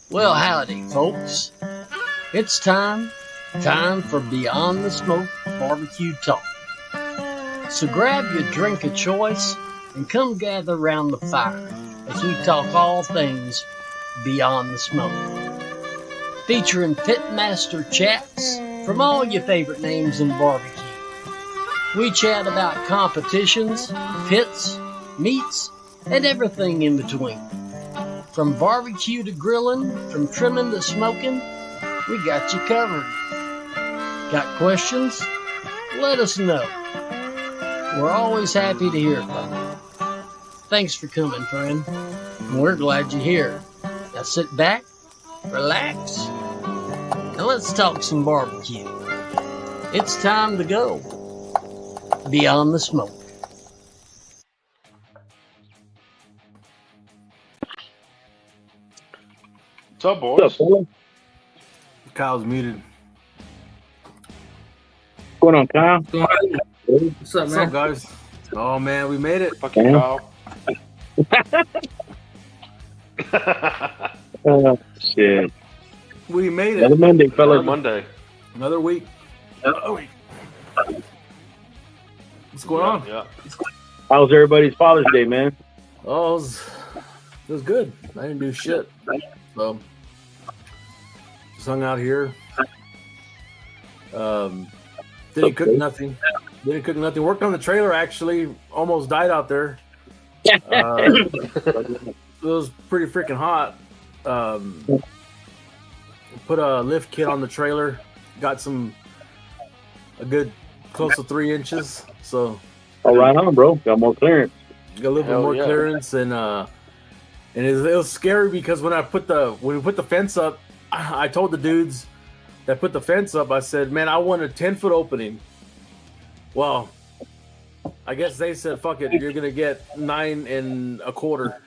Well, howdy, folks. It's time for Beyond the Smoke Barbecue Talk. So grab your drink of choice and come gather around the fire as we talk all things Beyond the Smoke. Featuring pitmaster chats from all your favorite names in barbecue. We chat about competitions, pits, meats, and everything in between. From barbecue to grilling, from trimming to smoking, we got you covered. Got questions? Let us know. We're always happy to hear from you. Thanks for coming, friend. We're glad you're here. Now sit back, relax, and let's talk some barbecue. It's time to go Beyond the Smoke. What's up, boys? Kyle's muted. What's going on, Kyle? What's up, man? What's up, guys? Oh, man, we made it. Fucking Kyle. Oh, shit. We made it. Another Monday, fellas. Another Monday. Another week. Another week. What's going on? Yeah. How was everybody's Father's Day, man? Oh, it was good. I didn't do shit. So, just hung out here. Didn't cook nothing. Worked on the trailer, actually. Almost died out there. It was pretty freaking hot. Put a lift kit on the trailer. Got a good close to 3 inches. So, all right on, bro. Got more clearance. Got a little bit more clearance, and it was scary because when we put the fence up, I told the dudes that put the fence up, I said, man, I want a 10-foot opening. Well, I guess they said, fuck it, you're gonna get 9 1/4.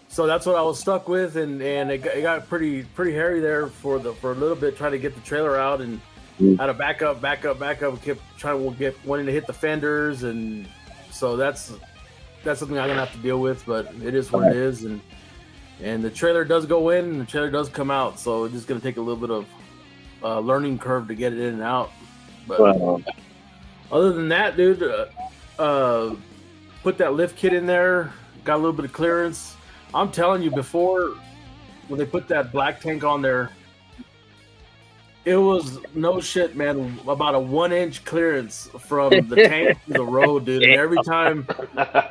So that's what I was stuck with, and it got pretty hairy there for a little bit, trying to get the trailer out, and had to back up. We kept trying to wanting to hit the fenders, and so that's something I'm gonna have to deal with. But it is what it is, and the trailer does go in, and the trailer does come out. So it's just gonna take a little bit of learning curve to get it in and out. But other than that, dude, put that lift kit in there, got a little bit of clearance. I'm telling you, before when they put that black tank on there, it was no shit, man. About a 1-inch clearance from the tank to the road, dude. And every time,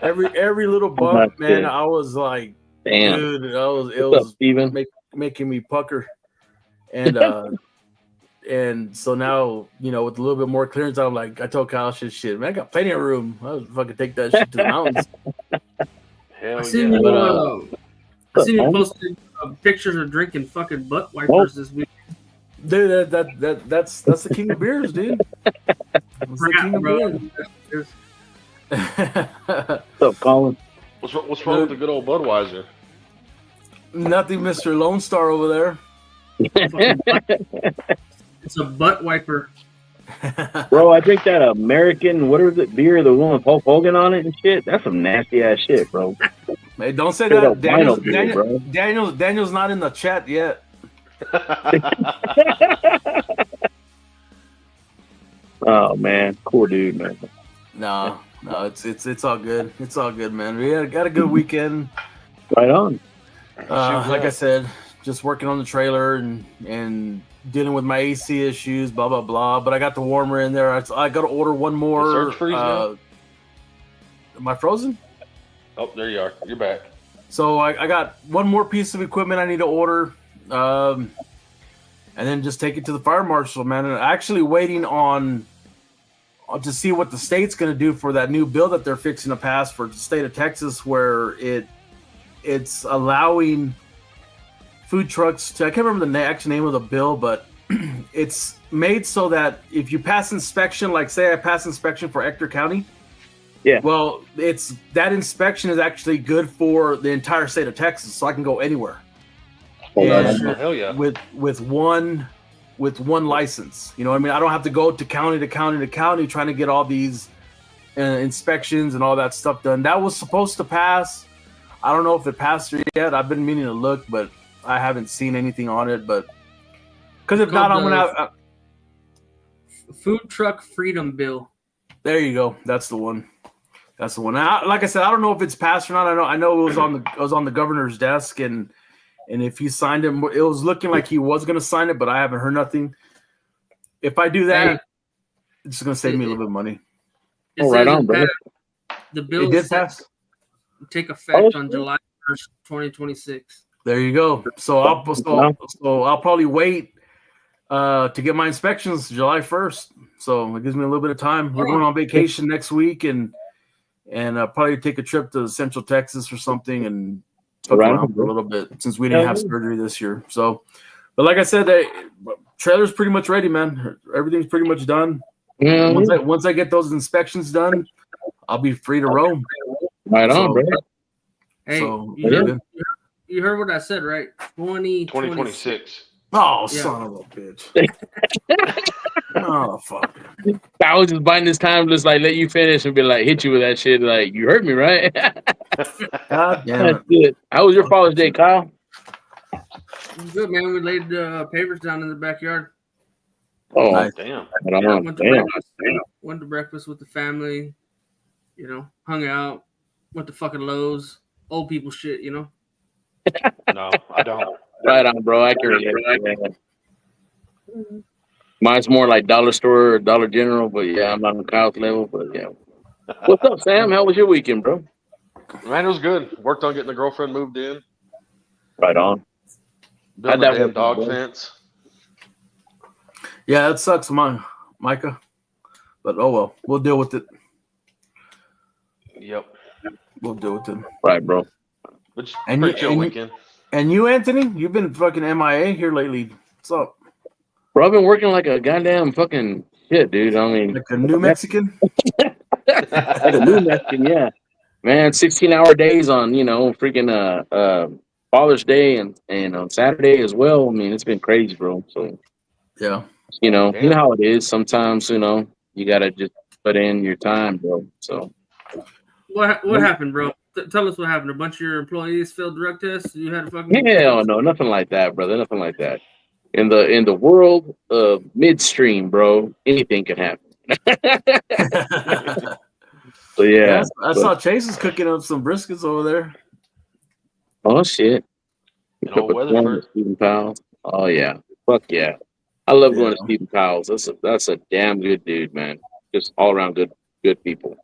every little bump, man, I was like, damn, dude, it was making me pucker. And so now, with a little bit more clearance, I'm like, I told Kyle, shit, man, I got plenty of room. I was fucking take that shit to the mountains. Hell I seen you posted pictures of drinking fucking butt wipers this week. Dude, that's the king of beers, dude. It's the king of bro. beer. What's up, Colin? What's wrong with the good old Budweiser? Nothing, Mr. Lone Star over there. It's a butt wiper. Bro, I drink that American, what is it, beer, the one with Hulk Hogan on it and shit. That's some nasty ass shit, bro. Hey, don't say Straight that. up vinyl beer, bro. Daniel's not in the chat yet. Oh man, cool dude, man. No, it's all good. It's all good, man. We got a good weekend. Right on. Like I said, just working on the trailer and dealing with my AC issues, blah blah blah. But I got the warmer in there. I got to order one more. Surge freeze now? Am I frozen? Oh, there you are. You're back. So I got one more piece of equipment I need to order, and then just take it to the fire marshal, man. And actually waiting on to see what the state's going to do for that new bill that they're fixing to pass for the state of Texas, where it's allowing food trucks to, I can't remember the actual name of the bill, but it's made so that if you pass inspection, like say I pass inspection for Ector County, yeah, well, it's that inspection is actually good for the entire state of Texas, so I can go anywhere. Oh, hell yeah! With one license, you know what I mean? I don't have to go to county to county to county trying to get all these inspections and all that stuff done. That was supposed to pass. I don't know if it passed yet. I've been meaning to look, but I haven't seen anything on it. But because if not, I'm gonna Food Truck Freedom Bill. There you go. That's the one. That's the one. Now, like I said, I don't know if it's passed or not. I know it was on the governor's desk, and if he signed it, it was looking like he was going to sign it, but I haven't heard nothing. If I do that, it's going to save me a little bit of money. Right on, bro. The bill it did pass. Take effect on July 1st, 2026. There you go. So I'll probably wait to get my inspections July 1st. So it gives me a little bit of time. We're going on vacation next week, and probably take a trip to Central Texas or something and fuck around for a little bit since we didn't have surgery this year. So, but like I said, the trailer's pretty much ready, man. Everything's pretty much done. Once I get those inspections done, I'll be free to roam. Right on, bro. Hey, so, you heard what I said, right? 2026. Oh, son of a bitch. Oh, fuck. I was just buying this time to just like let you finish and be like, hit you with that shit. Like, you heard me, right? God damn it. Good. How was your Father's Day, Kyle? Good, man. We laid pavers down in the backyard. Oh, Nice. Damn. Went to breakfast with the family. You know, hung out. Went to fucking Lowe's. Old people shit, you know? No, I don't. Right on, bro. I can relate. Mine's more like dollar store or Dollar General, but yeah, I'm not on Kyle's level, but yeah. What's up, Sam? How was your weekend, bro? Man, it was good. Worked on getting the girlfriend moved in. right on. Building a damn dog fence. Yeah, it sucks, Micah. But oh well, we'll deal with it. Yep. We'll deal with it. Right, bro. Which And pretty you- chill and you- weekend. And you, Anthony, you've been fucking MIA here lately. What's up? Bro, I've been working like a goddamn fucking shit, dude. I mean, Like a new Mexican? like a new Mexican, yeah. Man, 16-hour days on, freaking Father's Day and on Saturday as well. I mean, it's been crazy, bro. So, Yeah. you know how it is. Sometimes, you gotta just put in your time, bro. So What happened, bro? Tell us what happened. A bunch of your employees failed drug tests. You had a fucking hell no, nothing like that, brother. Nothing like that. In the world of midstream, bro, anything can happen. So yeah, I saw Chase was cooking up some briskets over there. oh shit. You know, Weatherford. Stephen Powell. Oh yeah, fuck yeah. I love going to Yeah. Stephen Powell's. That's a damn good dude, man. Just all around good people.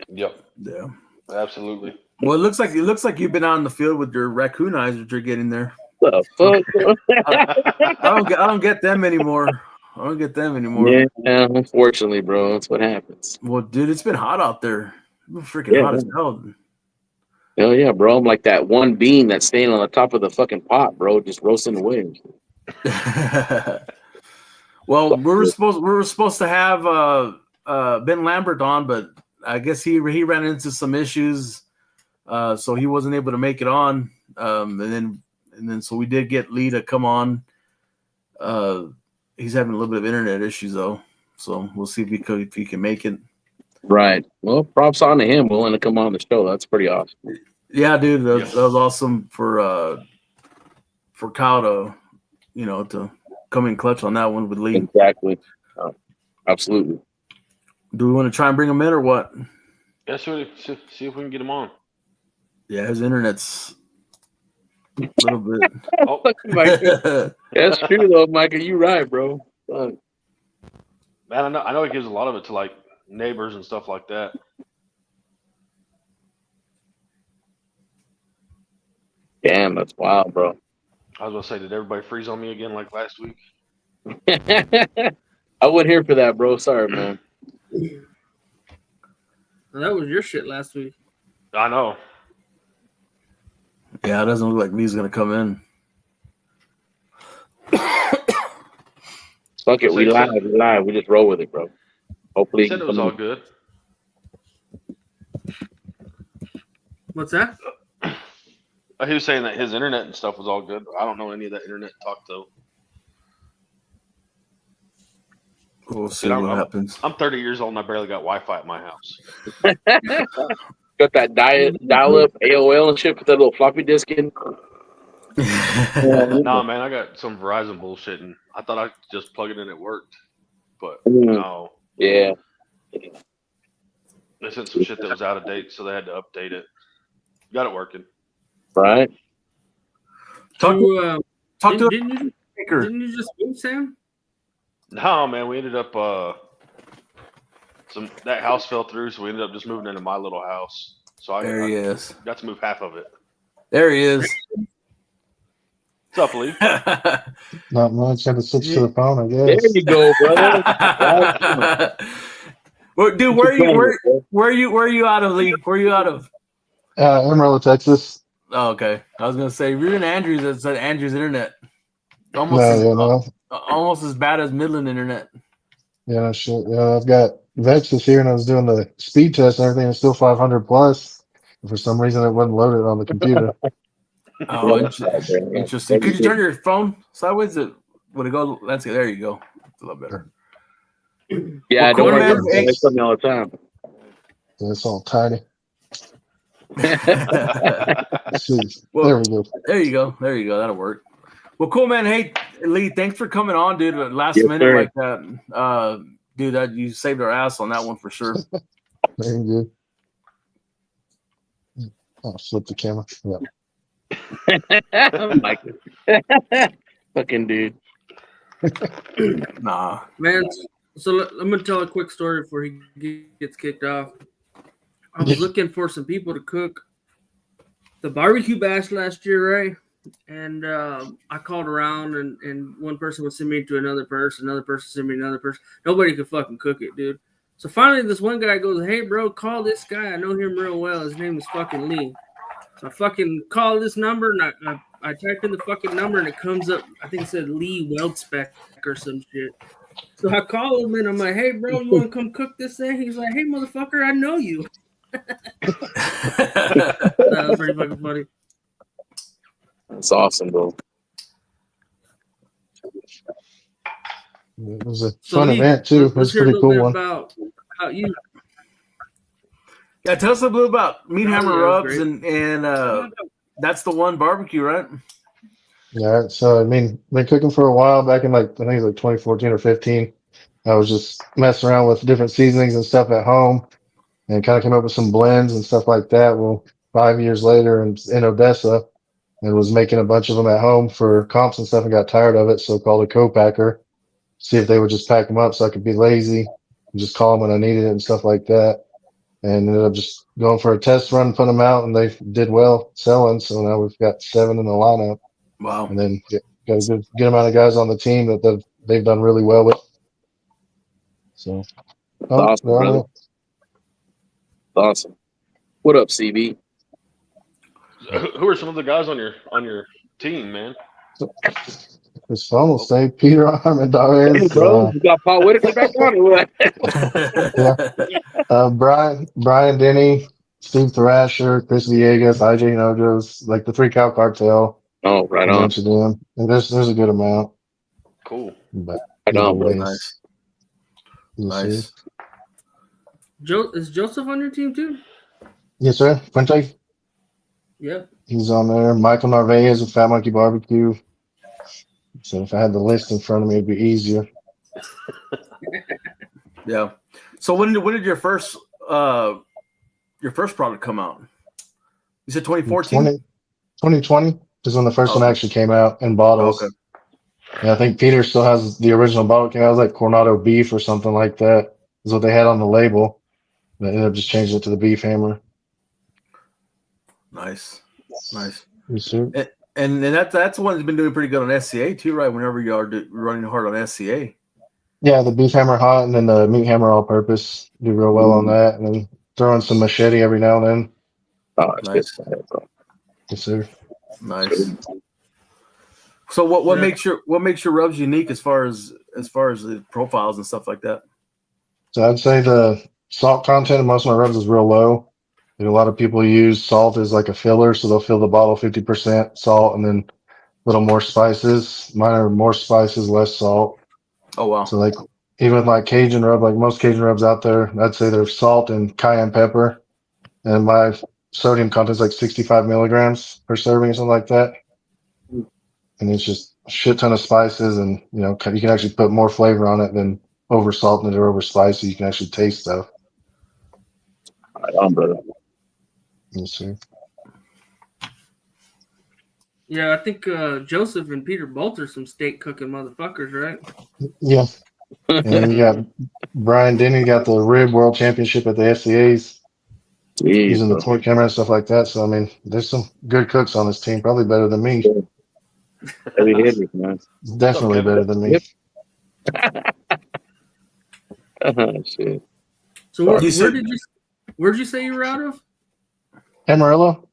Yep. Yeah. Absolutely. Well, it looks like you've been out in the field with your raccoon eyes that you're getting there. The fuck? I don't get them anymore. Yeah, unfortunately, bro, that's what happens. Well, dude, it's been hot out there. It's been freaking hot as hell. Hell yeah, bro. I'm like that one bean that's staying on the top of the fucking pot, bro, just roasting away. Well, we were supposed to have Ben Lambert on, but I guess he ran into some issues, so he wasn't able to make it on. And then so we did get Lee to come on. He's having a little bit of internet issues though, so we'll see if he can make it. Right. Well, props on to him willing to come on the show. That's pretty awesome. Yeah, dude, that was awesome for Kyle to to come in clutch on that one with Lee. Exactly. Absolutely. Do we want to try and bring him in or what? Yeah, sure. See if we can get him on. Yeah, his internet's a little bit. Oh, That's true though, Micah. You right, bro. Fuck. man, I know he gives a lot of it to like neighbors and stuff like that. Damn, that's wild, bro. I was gonna say, did everybody freeze on me again like last week? I wasn't here for that, bro. Sorry, man. Well, that was your shit last week. I know. Yeah, it doesn't look like Lee's gonna come in. Fuck it, we live. We just roll with it, bro. Hopefully, He said it was all good. What's that? He was saying that his internet and stuff was all good. I don't know any of that internet talk though. We'll see Dude, what happens. I'm 30 years old and I barely got Wi-Fi at my house. Got that dial-up AOL and shit. Put that little floppy disk in. Nah, man, I got some Verizon bullshit, and I thought I could just plug it in. It worked, but no. Yeah. They sent some shit that was out of date, so they had to update it. Got it working. Right. Talk to Didn't you just move, Sam? No, man, we ended up that house fell through, so we ended up just moving into my little house. So I got to move half of it. There he is. What's up, Lee? Not much. Had to switch to the phone, I guess. There you go, brother. Well, dude, where are you out of, Lee? Where are you out of? Amarillo, Texas. Oh, okay. I was gonna say if you're in Andrews, it's at Andrews Internet. Almost as bad as Midland Internet. Yeah, no shit. Yeah, I've got Vex this year, and I was doing the speed test and everything. It's still 500 plus. For some reason, it wasn't loaded on the computer. Oh, interesting. Could you turn your phone sideways? Would it go? Let's see. There you go. It's a little better. Yeah, Well, don't man, worry. It's something all the time. It's all tiny. Well, there we go. There you go. That'll work. Well, cool, man. Hey, Lee, thanks for coming on, dude. Last Yes, minute sir. like that. Dude, that you saved our ass on that one for sure. Very good. I'll flip the camera. Yeah. Fucking dude. Nah. Man, so I'm going to tell a quick story before he gets kicked off. I was looking for some people to cook the barbecue bash last year, right? And I called around, and one person would send me to another person sent me to another person. Nobody could fucking cook it, dude. So finally, this one guy goes, "Hey, bro, call this guy. I know him real well. His name is fucking Lee." So I fucking call this number, and I type in the fucking number, and it comes up. I think it said Lee Weldspec or some shit. So I call him, and I'm like, "Hey, bro, you want to come cook this thing?" He's like, "Hey, motherfucker, I know you." That was pretty fucking funny. That's awesome, bro. It was a fun event too. It was a pretty cool one. About how you. Yeah, tell us a little about Meat Hammer Rubs great. and that's the one barbecue, right? Yeah, so I mean, been cooking for a while. Back in I think it was 2014 or 15. I was just messing around with different seasonings and stuff at home, and kind of came up with some blends and stuff like that. Well, 5 years later, in Odessa, and was making a bunch of them at home for comps and stuff, and got tired of it, so called a co-packer, see if they would just pack them up so I could be lazy and just call them when I needed it and stuff like that. And ended up just going for a test run, put them out, and they did well selling. So now we've got 7 in the lineup. Wow. And then got a good amount of guys on the team that they've done really well with. So, Awesome, brother. Awesome. What up, CB? Who are some of the guys on your team, man? His phone will say Peter Hey, Armendariz. bro, you got Paul Whitaker back on or what? Brian Denny, Steve Thrasher, Chris Villegas, IJ Nojos, like the Three Cow Cartel. Oh, right A on. bunch of them. And there's a good amount. Cool. But Right either on, bro. way, Nice. yes, sir. Nice. Is Joseph on your team too? Yes, sir. Fuente, Yep. he's on there. Michael Narvaez with Fat Monkey Barbecue. So if I had the list in front of me, it'd be easier. Yeah. So when did your first product come out? You said 2014? 2020 is when the first one Okay. actually came out in bottles. Okay. And I think Peter still has the original bottle. It was like Coronado beef or something like that. Is what they had on the label. They ended up just changing it to the beef hammer. Nice. Nice. Yes, sir. And that's one that's been doing pretty good on SCA too, right? Whenever you are running hard on SCA. Yeah, the beef hammer hot and then the meat hammer all purpose. Do real well on that. And then throw in some machete every now and then. Oh, Nice. Yes, sir. Nice. So what makes your rubs unique as far as the profiles and stuff like that? So I'd say the salt content in most of my rubs is real low. And a lot of people use salt as like a filler, so they'll fill the bottle 50% salt and then a little more spices. Mine are more spices, less salt. Oh wow. So like even like Cajun rub, like most Cajun rubs out there, I'd say they're salt and cayenne pepper. And my sodium content is like 65 milligrams per serving or something like that. And it's just a shit ton of spices, and you can actually put more flavor on it than over salting it or over spicy. You can actually taste stuff. Right on, brother. Yes, sir. Yeah, I think Joseph and Peter both are some steak cooking motherfuckers, right? Yeah. And you got Brian Denny got the rib world championship at the FCA's Jeez, using the bro. torque camera and stuff like that. So I mean, there's some good cooks on this team, probably better than me. Heavy hitters, man. Definitely better than me. Shit. So where'd you say you were out of? Amarillo?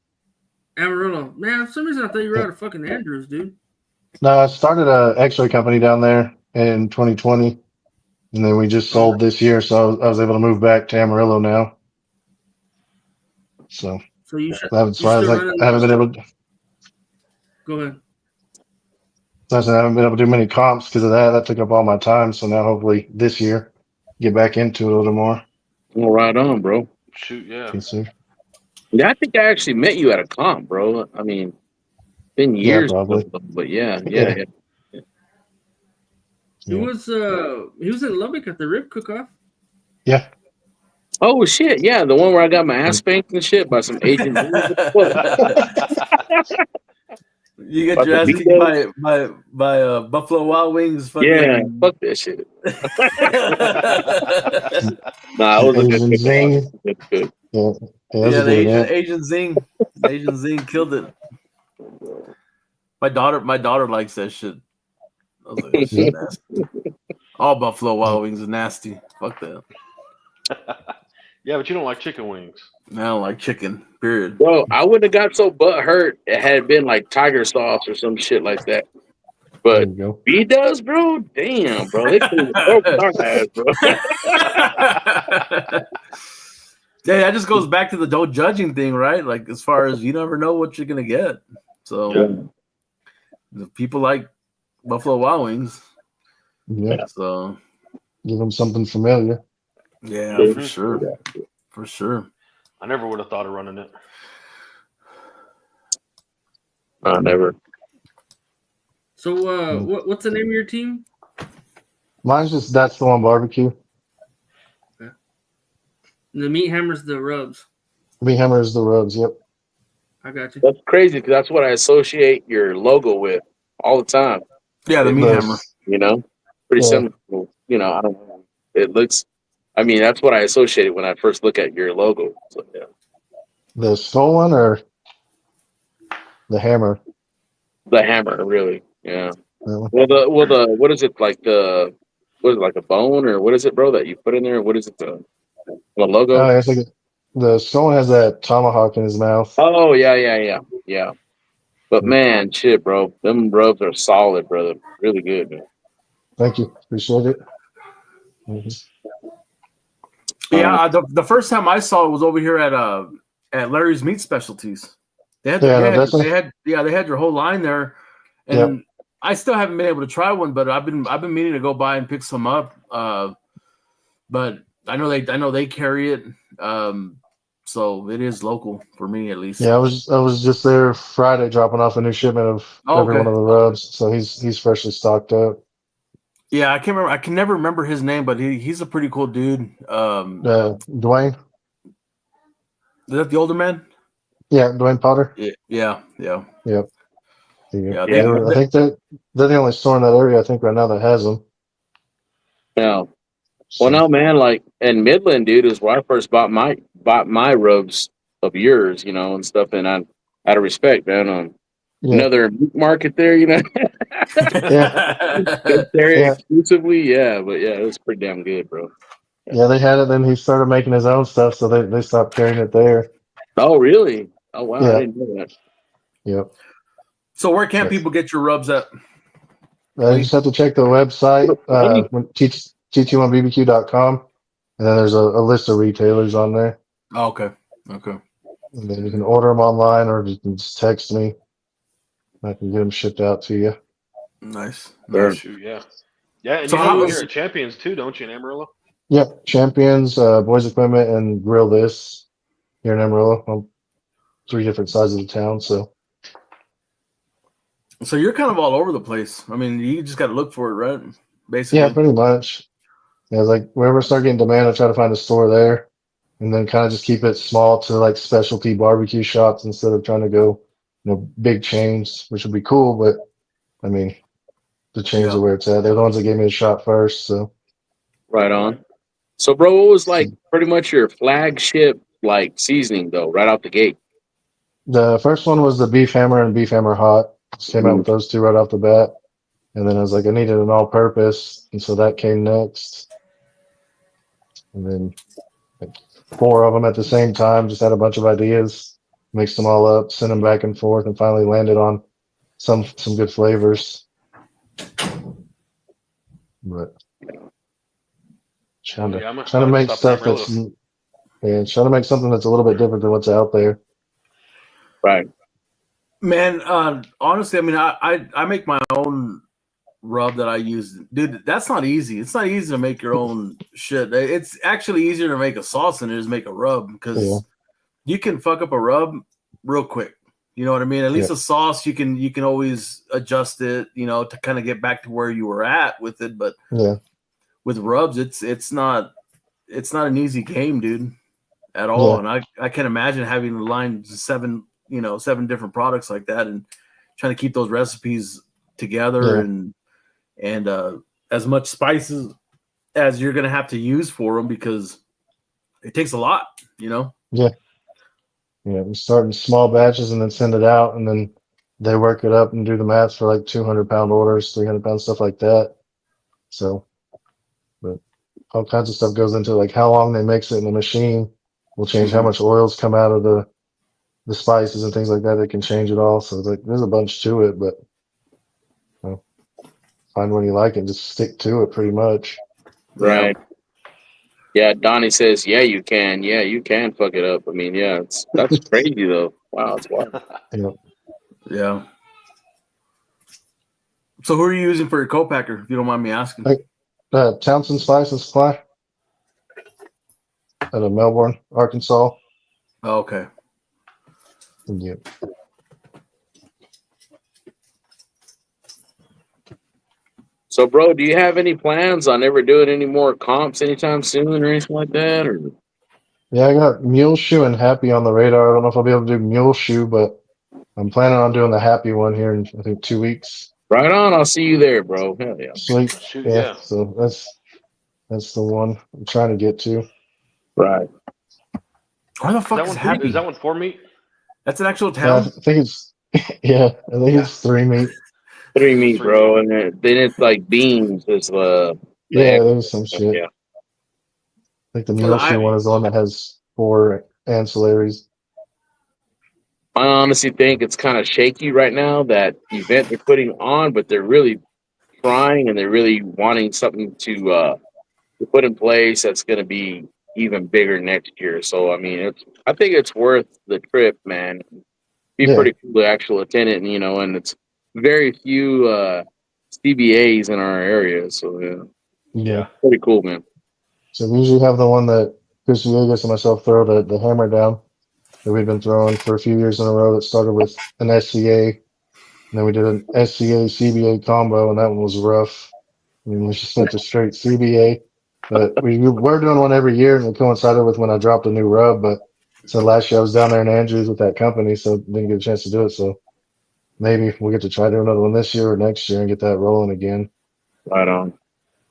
Amarillo. Man, for some reason I thought you were out of fucking Andrews, dude. No, I started a X-ray company down there in 2020, and then we just sold this year, so I was able to move back to Amarillo now. So you should. that's why I was like, I haven't been able to. Go ahead. I haven't been able to do many comps because of that. That took up all my time. So now hopefully this year get back into it a little more. Well, right on, bro. Shoot, yeah. Yes, sir. Yeah, I think I actually met you at a comp, bro. I mean, been years, probably. but yeah. He was in Lubbock at the rib cook-off. Yeah. Oh shit, yeah, the one where I got my ass spanked and shit by some Asian dudes. You get your ass kicked by Buffalo Wild Wings. Yeah, fuck that shit. Nah, it was Asian Zing. good. Yeah, the Asian Zing. The Asian Zing killed it. My daughter likes that shit. I was like, that shit nasty. All Buffalo Wild Wings are nasty. Fuck that. Yeah, but you don't like chicken wings. I don't like chicken, period. Bro, I wouldn't have got so butt hurt it had been like tiger sauce or some shit like that. But he does, bro. Damn, bro. They could broke our ass, bro. Yeah, that just goes back to the don't judging thing, right? Like as far as you never know what you're gonna get. So if people like Buffalo Wild Wings. Yeah. So give them something familiar. Yeah, for sure. For sure. I never would have thought of running it. Never. So what's the name of your team? Mine's just That's the One Barbecue. Okay. And the meat hammer's the rubs. Meat hammer is the rubs, yep. I got you. That's crazy because that's what I associate your logo with all the time. Yeah, the meat hammer. You know? Pretty similar. You know, I don't know. It looks that's what I associated when I first look at your logo. So, yeah. The skull one or the hammer? The hammer, really. Yeah. Really? Well, the what is it like a bone or what is it, bro? That you put in there? What is it? The logo? Oh, it's like the skull one has that tomahawk in his mouth. Oh yeah. But man, shit, bro, them rubs are solid, brother. Really good, man. Thank you. Appreciate it. Yeah, the first time I saw it was over here at Larry's Meat Specialties. They had they had your whole line there, and I still haven't been able to try one, but I've been meaning to go by and pick some up. But I know they carry it, so it is local for me at least. Yeah, I was just there Friday dropping off a new shipment of every one of the rubs, so he's freshly stocked up. Yeah, I can't remember. I can never remember his name, but he's a pretty cool dude. Dwayne. Is that the older man? Yeah, Dwayne Potter. Yeah. Yep. Yeah. I think they're the only store in that area I think right now that has them. Yeah. Well, no, man. Like in Midland, dude, is where I first bought my rubs of yours, you know, and stuff. And I, out of respect, man, another meat market there, you know. Exclusively, but yeah, it was pretty damn good, bro. Yeah, they had it. Then he started making his own stuff, so they stopped carrying it there. Oh, really? Oh, wow. I didn't know that. Yep. So where can people get your rubs at? You just have to check the website, t21bbq.com, and then there's a list of retailers on there. Oh, okay. And then you can order them online, or you can just text me. I can get them shipped out to you. Nice. Shoot, yeah. Yeah, and so you know here at Champions too, don't you, in Amarillo? Yep, Champions, Boys Equipment, and Grill This here in Amarillo. On 3 different sides of the town, so you're kind of all over the place. I mean, you just got to look for it, right? Basically. Yeah, pretty much. Yeah, like wherever I start getting demand, I try to find a store there, and then kind of just keep it small to like specialty barbecue shops instead of trying to go, big chains, which would be cool. But I mean, the chains are where it's at. They're the ones that gave me a shot first. So right on. So, bro, what was like pretty much your flagship like seasoning though, right out the gate? The first one was the Beef Hammer and Beef Hammer Hot. Just came out with those 2 right off the bat. And then I was like, I needed an all-purpose, and so that came next. And then 4 of them at the same time. Just had a bunch of ideas, mixed them all up, sent them back and forth, and finally landed on some good flavors. But trying to make stuff trying to make something that's a little bit different than what's out there. Right. Man, honestly, I mean, I make my own rub that I use. Dude, that's not easy. It's not easy to make your own shit. It's actually easier to make a sauce than it is make a rub, because you can fuck up a rub real quick. You know what I mean? At least a sauce, you can always adjust it, to kind of get back to where you were at with it. But with rubs, it's not an easy game, dude, at all. And I can't imagine having to line 7 different products like that and trying to keep those recipes together and as much spices as you're going to have to use for them, because it takes a lot, we start in small batches and then send it out, and then they work it up and do the math for like 200-pound orders, 300-pound stuff like that. So, but all kinds of stuff goes into like how long they mix it in the machine will change how much oils come out of the spices and things like that. They can change it all. So it's like there's a bunch to it, but find one you like and just stick to it pretty much. Right. Yeah, Donnie says, yeah, you can. Yeah, you can fuck it up. I mean, that's crazy though. Wow, it's wild. Yeah. So who are you using for your co-packer, if you don't mind me asking? Townsend Spice and Supply out of Melbourne, Arkansas. Oh, okay. Yep. So, bro, do you have any plans on ever doing any more comps anytime soon or anything like that? Or yeah, I got Mule Shoe and Happy on the radar. I don't know if I'll be able to do Mule Shoe, but I'm planning on doing the Happy one here in I think 2 weeks. Right on. I'll see you there, bro. Hell yeah. Sweet. Shoot, yeah. So that's the one I'm trying to get to. Right. Where the fuck is Happy? Is that one for meat? That's an actual town? I think it's it's 3 meat. 3 meat, bro, and then it's like beans is there's some shit. Yeah. I think the Mule Shoe one is the one that has 4 ancillaries. I honestly think it's kind of shaky right now, that event they're putting on, but they're really trying and they're really wanting something to put in place that's going to be even bigger next year. So I mean, I think it's worth the trip, man. Be Yeah. pretty cool to actually attend it, and it's very few CBAs in our area, so yeah, Yeah. pretty cool, man. So we usually have the one that Chris Villegas and myself throw the hammer down that we've been throwing for a few years in a row. That started with an SCA, and then we did an SCA CBA combo, and that one was rough. I mean, we just went to straight CBA, but we were doing one every year, and it coincided with when I dropped a new rub. But so last year I was down there in Andrews with that company, so didn't get a chance to do it. So maybe we'll get to try doing another one this year or next year and get that rolling again. Right on.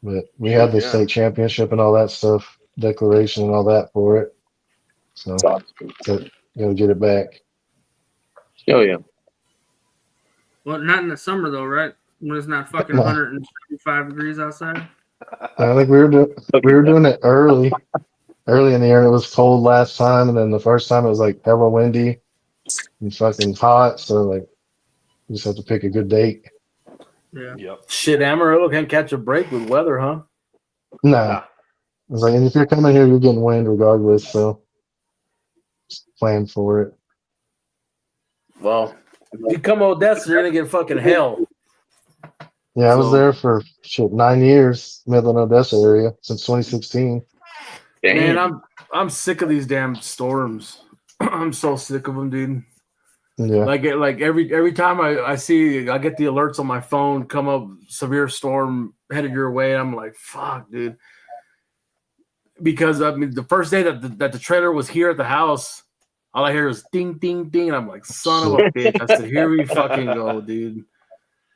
But we Sure, had the yeah. state championship and all that stuff, declaration and all that for it. So It's awesome. gotta get it back. Oh yeah. Well, not in the summer though, right? When it's not fucking No. 175 degrees outside. I think we were doing it early in the year, and it was cold last time, and then the first time it was like hella windy and fucking hot. So like, you just have to pick a good date. Yeah. Yep. Shit, Amarillo can't catch a break with weather, huh? Nah, Nah. I was like, and if you're coming here, you're getting wind regardless. So just plan for it. Well, if you come to Odessa, you're gonna get fucking hell. Yeah, I was So- there for 9 years, Midland, Odessa area since 2016. Damn. Man, I'm sick of these damn storms. I'm so sick of them, dude. Yeah, Like every time I see, I get the alerts on my phone, come up, severe storm headed your way. I'm like, fuck, dude. Because I mean, the first day that the trailer was here at the house, all I hear is ding, ding, ding, and I'm like, son of a bitch. I said, here we fucking go, dude.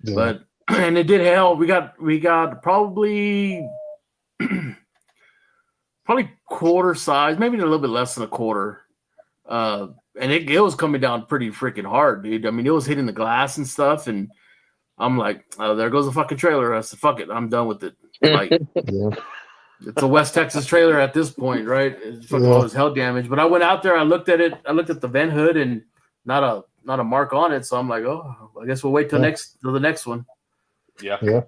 yeah. But and it did hell. We got probably quarter size, maybe a little bit less than a quarter. And it was coming down pretty freaking hard, dude. I mean, it was hitting the glass and stuff, and I'm like, oh, there goes the fucking trailer. I said, fuck it, I'm done with it. Like, Yeah. it's a West Texas trailer at this point, right? It's fucking Yeah. all this hell damage. But I went out there, I looked at it, I looked at the vent hood, and not a mark on it. So I'm like, oh, I guess we'll wait till Yeah. the next one. Yeah. Yeah.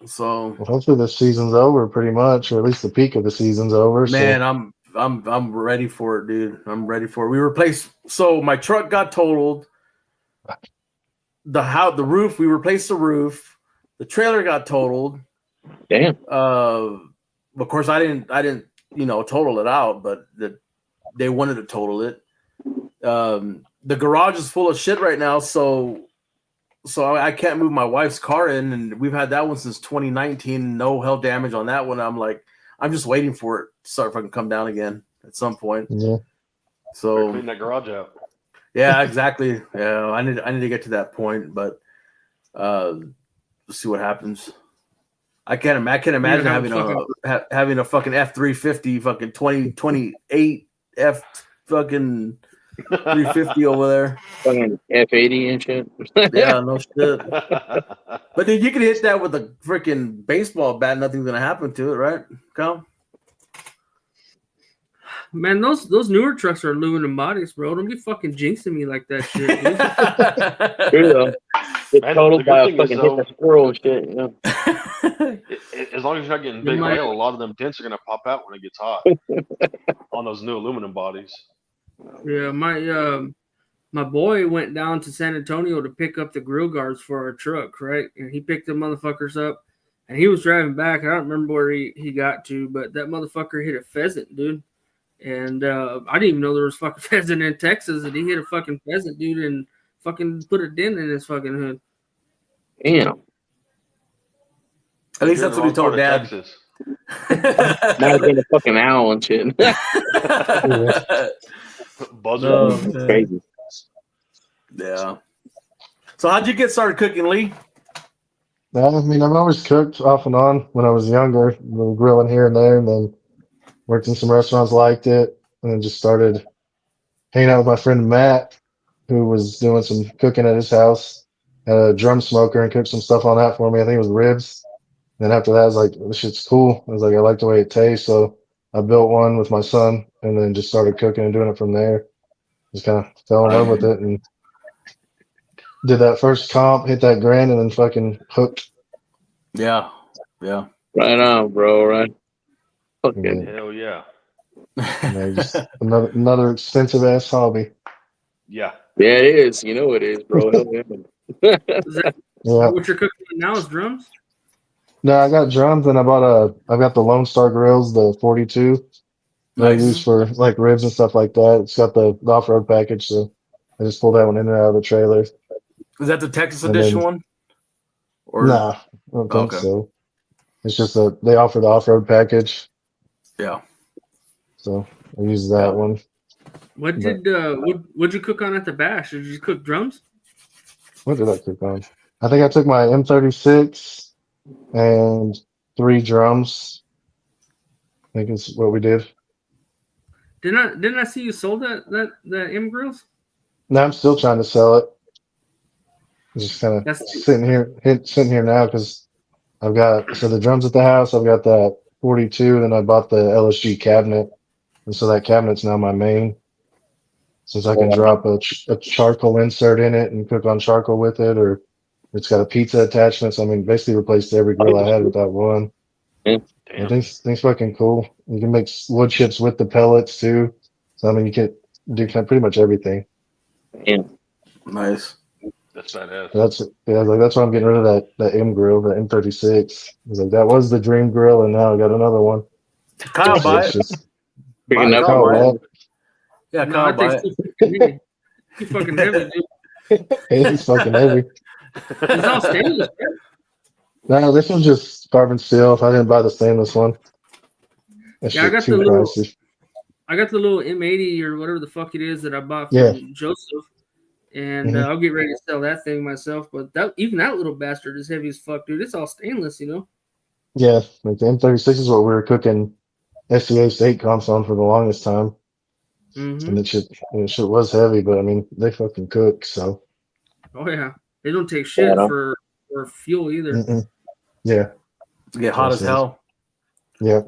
So Well, hopefully the season's over, pretty much, or at least the peak of the season's over. man, So I'm ready for it, dude. I'm ready for it. We replaced, so my truck got totaled. The roof, we replaced the roof. The trailer got totaled. Damn. Of course, I didn't total it out, but they wanted to total it. The garage is full of shit right now, so I can't move my wife's car in, and we've had that one since 2019. No hell damage on that one. I'm like, I'm just waiting for it to start fucking come down again at some point. yeah, Better clean So that garage out. yeah, exactly. Yeah, I need to get to that point, but let's see what happens. I can't imagine having a fucking F-350 fucking 2028 F fucking 350 over there. Fucking F80 and shit. Yeah, no shit. But then you can hit that with a freaking baseball bat. Nothing's gonna happen to it, right? Kyle? Man, those newer trucks are aluminum bodies, bro. Don't be fucking jinxing me like that shit, dude. True though. Get Man, totaled the good by a thing is, fucking though- hit a squirrel and shit. As long as you're not getting big might- hail, a lot of them dents are gonna pop out when it gets hot on those new aluminum bodies. Yeah, my boy went down to San Antonio to pick up the grill guards for our truck, right? And he picked the motherfuckers up, and he was driving back. I don't remember where he got to, but that motherfucker hit a pheasant, dude. And I didn't even know there was fucking pheasant in Texas, and he hit a fucking pheasant, dude, and fucking put a dent in his fucking hood. Damn. At least You're that's in what he the told wrong part Dad. of Texas. Might have been a fucking owl and shit. Buzzard. Oh, man. Crazy. Yeah. So how'd you get started cooking, Lee? I mean, I've always cooked off and on when I was younger, a little grilling here and there, and then worked in some restaurants, liked it, and then just started hanging out with my friend Matt, who was doing some cooking at his house. Had a drum smoker and cooked some stuff on that for me. I think it was ribs. Then after that, I was like, this shit's cool. I was like, I like the way it tastes. So I built one with my son and then just started cooking and doing it from there. Just kind of fell in love with it and did that first comp, hit that grand, and then fucking hooked. Yeah. Yeah. Right on, bro. Right. Fucking Yeah, Hell yeah. just another expensive ass hobby. Yeah. yeah, it is. You know it is, bro. Hell yeah. Is that Yeah. what you're cooking with now? Is drums? No, I got drums and I got the Lone Star grills, the 42 that I use Nice. for like ribs and stuff like that. It's got the off road package, so I just pulled that one in and out of the trailer. Is that the Texas And edition then one? Or nah, I don't think okay. so. It's just they offer the off road package, Yeah. so I use that Yeah. one. What'd you cook on at the bash? Did you cook drums? What did I cook on? I think I took my M36 and 3 drums. I think is what we did. Didn't I see you sold that M grills? Now I'm still trying to sell it. I'm just kind of That's sitting here now because I've got the drums at the house. I've got that 42, then I bought the LSG cabinet, and so that cabinet's now my main. Since I can drop a charcoal insert in it and cook on charcoal with it, or it's got a pizza attachment. So I mean, basically replaced every grill I had with that one. Yeah. And Damn. things fucking cool. You can make wood chips with the pellets too. So I mean, you can do pretty much everything. Yeah. Nice. That's badass. That's why I'm getting rid of that M grill, the M36. Like that was the dream grill, and now I got another one. Kyle, So buy it's it. just Picking Buy it. up Kyle, Kyle, buy it. what? Yeah, no, Kyle, that buy thing's it. too fucking heavy. Too fucking heavy, dude. It's fucking heavy. It's all stainless. No, this one's just carbon steel. I didn't buy the stainless one. That Yeah, I shit got too pricey. I got the little M80 or whatever the fuck it is that I bought Yeah. from Joseph, and Mhm. I'll get ready to sell that thing myself. But even that little bastard is heavy as fuck, dude. It's all stainless, you know. Yeah, like the M36 is what we were cooking SCA steak comps on for the longest time. Mm-hmm. And it shit was heavy, but I mean, they fucking cook, so. Oh yeah, they don't take shit Yeah. for fuel either. Mm-mm. Yeah. To get hot as hell. Yeah.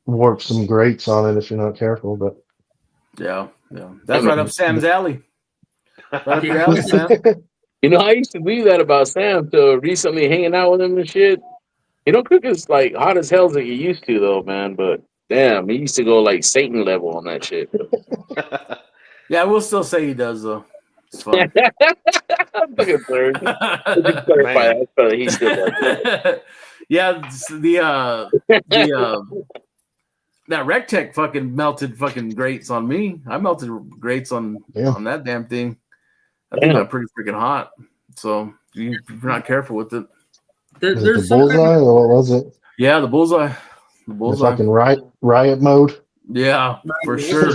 Warp some grates on it if you're not careful, but. Yeah. Yeah. That's right up Sam's alley. Right up your Yeah. alley, Sam. You know, I used to believe that about Sam till recently hanging out with him and shit. He don't cook as like hot as hell as he used to though, man. But damn, he used to go like Satan level on that shit. Yeah, I will still say he does though. It's fun. I'm fucking blurred. Just clarify that, but he still does it. Yeah, that Rectech fucking melted fucking grates on me. I melted grates on that damn thing. That thing got pretty freaking hot. So if you're not careful with it. Was it the bullseye or what was it? Yeah, the bullseye. The fucking riot mode. Yeah, for sure.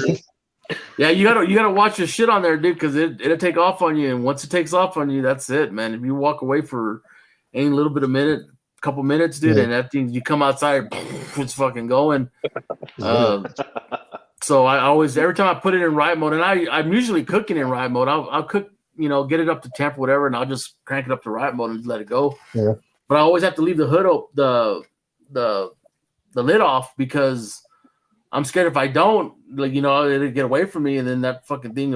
Yeah, you gotta watch your shit on there, dude, because it'll take off on you, and once it takes off on you, that's it, man. If you walk away for any little bit of couple minutes, dude, and that thing, you come outside, it's fucking going. So I always, every time I put it in riot mode, and I'm usually cooking in riot mode. I'll cook, get it up to temp, whatever, and I'll just crank it up to riot mode and just let it go. Yeah. But I always have to leave the hood the lid off because I'm scared if I don't, it'll get away from me, and then that fucking thing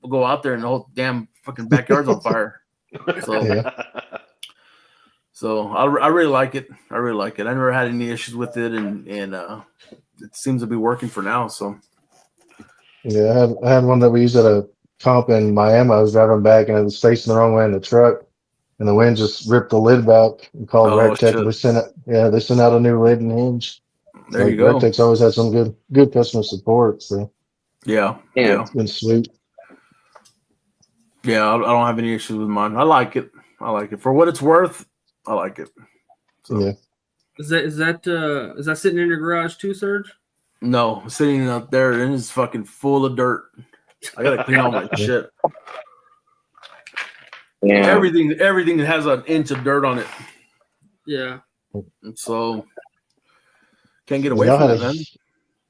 will go out there and the whole damn fucking backyard's on fire. So I really like it. I never had any issues with it, and it seems to be working for now. So yeah, I had one that we used at a comp in Miami. I was driving back and it was facing the wrong way in the truck, and the wind just ripped the lid back. We called Rectech. They sent out a new lid and hinge. There you go. Rectech's always had some good customer support. So yeah, it's been sweet. Yeah, I don't have any issues with mine. I like it for what it's worth. I like it. So. Yeah. Is that sitting in your garage too, Serge? No, I'm sitting up there and it's fucking full of dirt. I gotta clean all my shit. Yeah. Everything has an inch of dirt on it. Yeah. And so can't get away from it, man.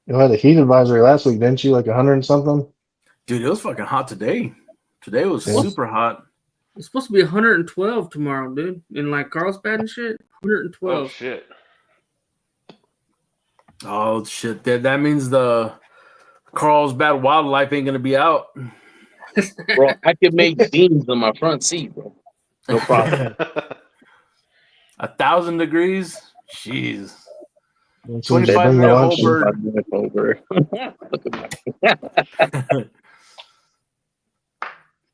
You had a heat advisory last week, didn't you? Like 100 and something? Dude, it was fucking hot today. Today was super hot. It's supposed to be 112 tomorrow, dude. In like Carlsbad and shit. 112. Oh shit. Oh shit. That means the Carl's Bad Wildlife ain't gonna be out. Bro, I could make beans on my front seat, bro. No problem. 1,000 degrees. Jeez. 25 25 minute whole bird.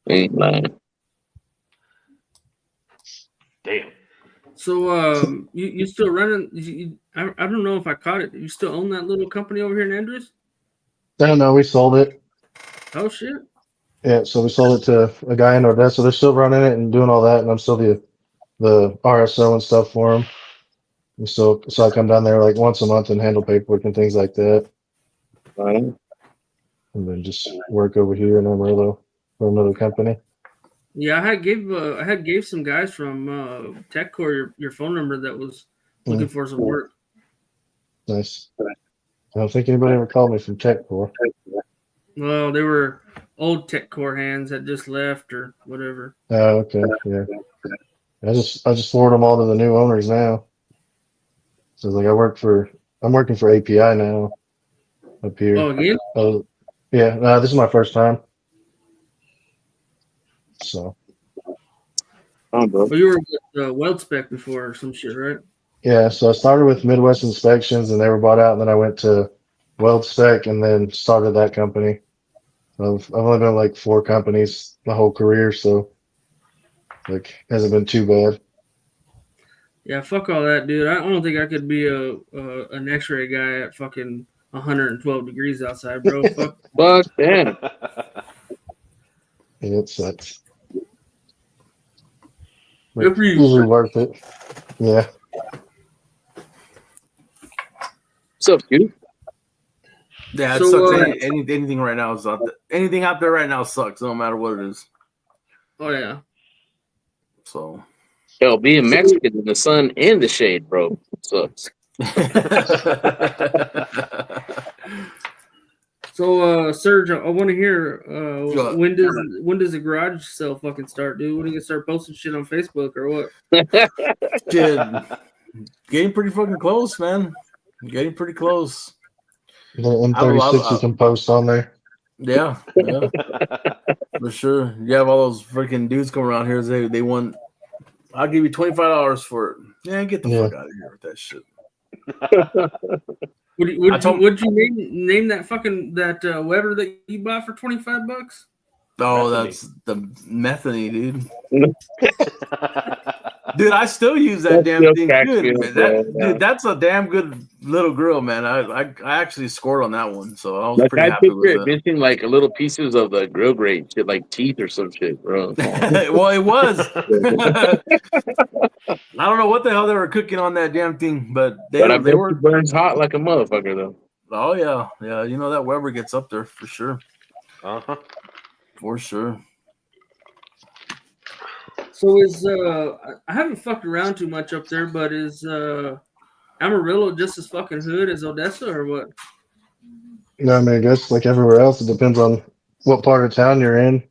Ain't lying. Damn. So you still running? I don't know if I caught it. You still own that little company over here in Andrews? No, we sold it. Oh shit! Yeah, so we sold it to a guy in Odessa. They're still running it and doing all that, and I'm still the RSO and stuff for them. And so I come down there like once a month and handle paperwork and things like that, Right. and then just work over here in Amarillo for another company. Yeah, I had gave some guys from TechCore your phone number that was looking for some work. Nice. I don't think anybody ever called me from TechCore. Well, they were old TechCore hands that just left or whatever. Oh, okay, yeah. I just forward them all to the new owners now. So like I'm working for API now up here. Oh, again? Oh, yeah. This is my first time. So. Oh, bro. Oh, you were with WeldSpec before or some shit, right? Yeah, so I started with Midwest Inspections, and they were bought out, and then I went to WeldSpec, and then started that company. I've only been like 4 companies my whole career, so like hasn't been too bad. Yeah, fuck all that, dude. I don't think I could be an X-ray guy at fucking 112 degrees outside, bro. Fuck. Fuck that. Yeah, it sucks. Good for you. Usually worth it. Yeah. What's up, dude? Yeah, it So, sucks. Anything right now is anything out there right now sucks. No matter what it is. Oh yeah. So. Hell, being Mexican in the sun and the shade, bro, sucks. So, Serge, I want to hear when does the garage sale fucking start, dude? When are you gonna start posting shit on Facebook or what? Dude, getting pretty fucking close, man. Getting pretty close. The M36 you can post on there. Yeah, for sure. You have all those freaking dudes come around here. They want. I'll give you $25 for it. Yeah, get the fuck out of here with that shit. Would you name that fucking Weber that you bought for $25? Oh, that's the methany, dude. Dude, I still use that damn thing. Dude, that's a damn good little grill, man. I actually scored on that one, so I was pretty happy with it. Missing like little pieces of the grill grate, shit, like teeth or some shit, bro. Well, it was. I don't know what the hell they were cooking on that damn thing, but they were. It burns hot like a motherfucker, though. Oh yeah. You know that Weber gets up there for sure. For sure. So I haven't fucked around too much up there, but is Amarillo just as fucking hood as Odessa or what? No, I mean, I guess like everywhere else, it depends on what part of town you're in.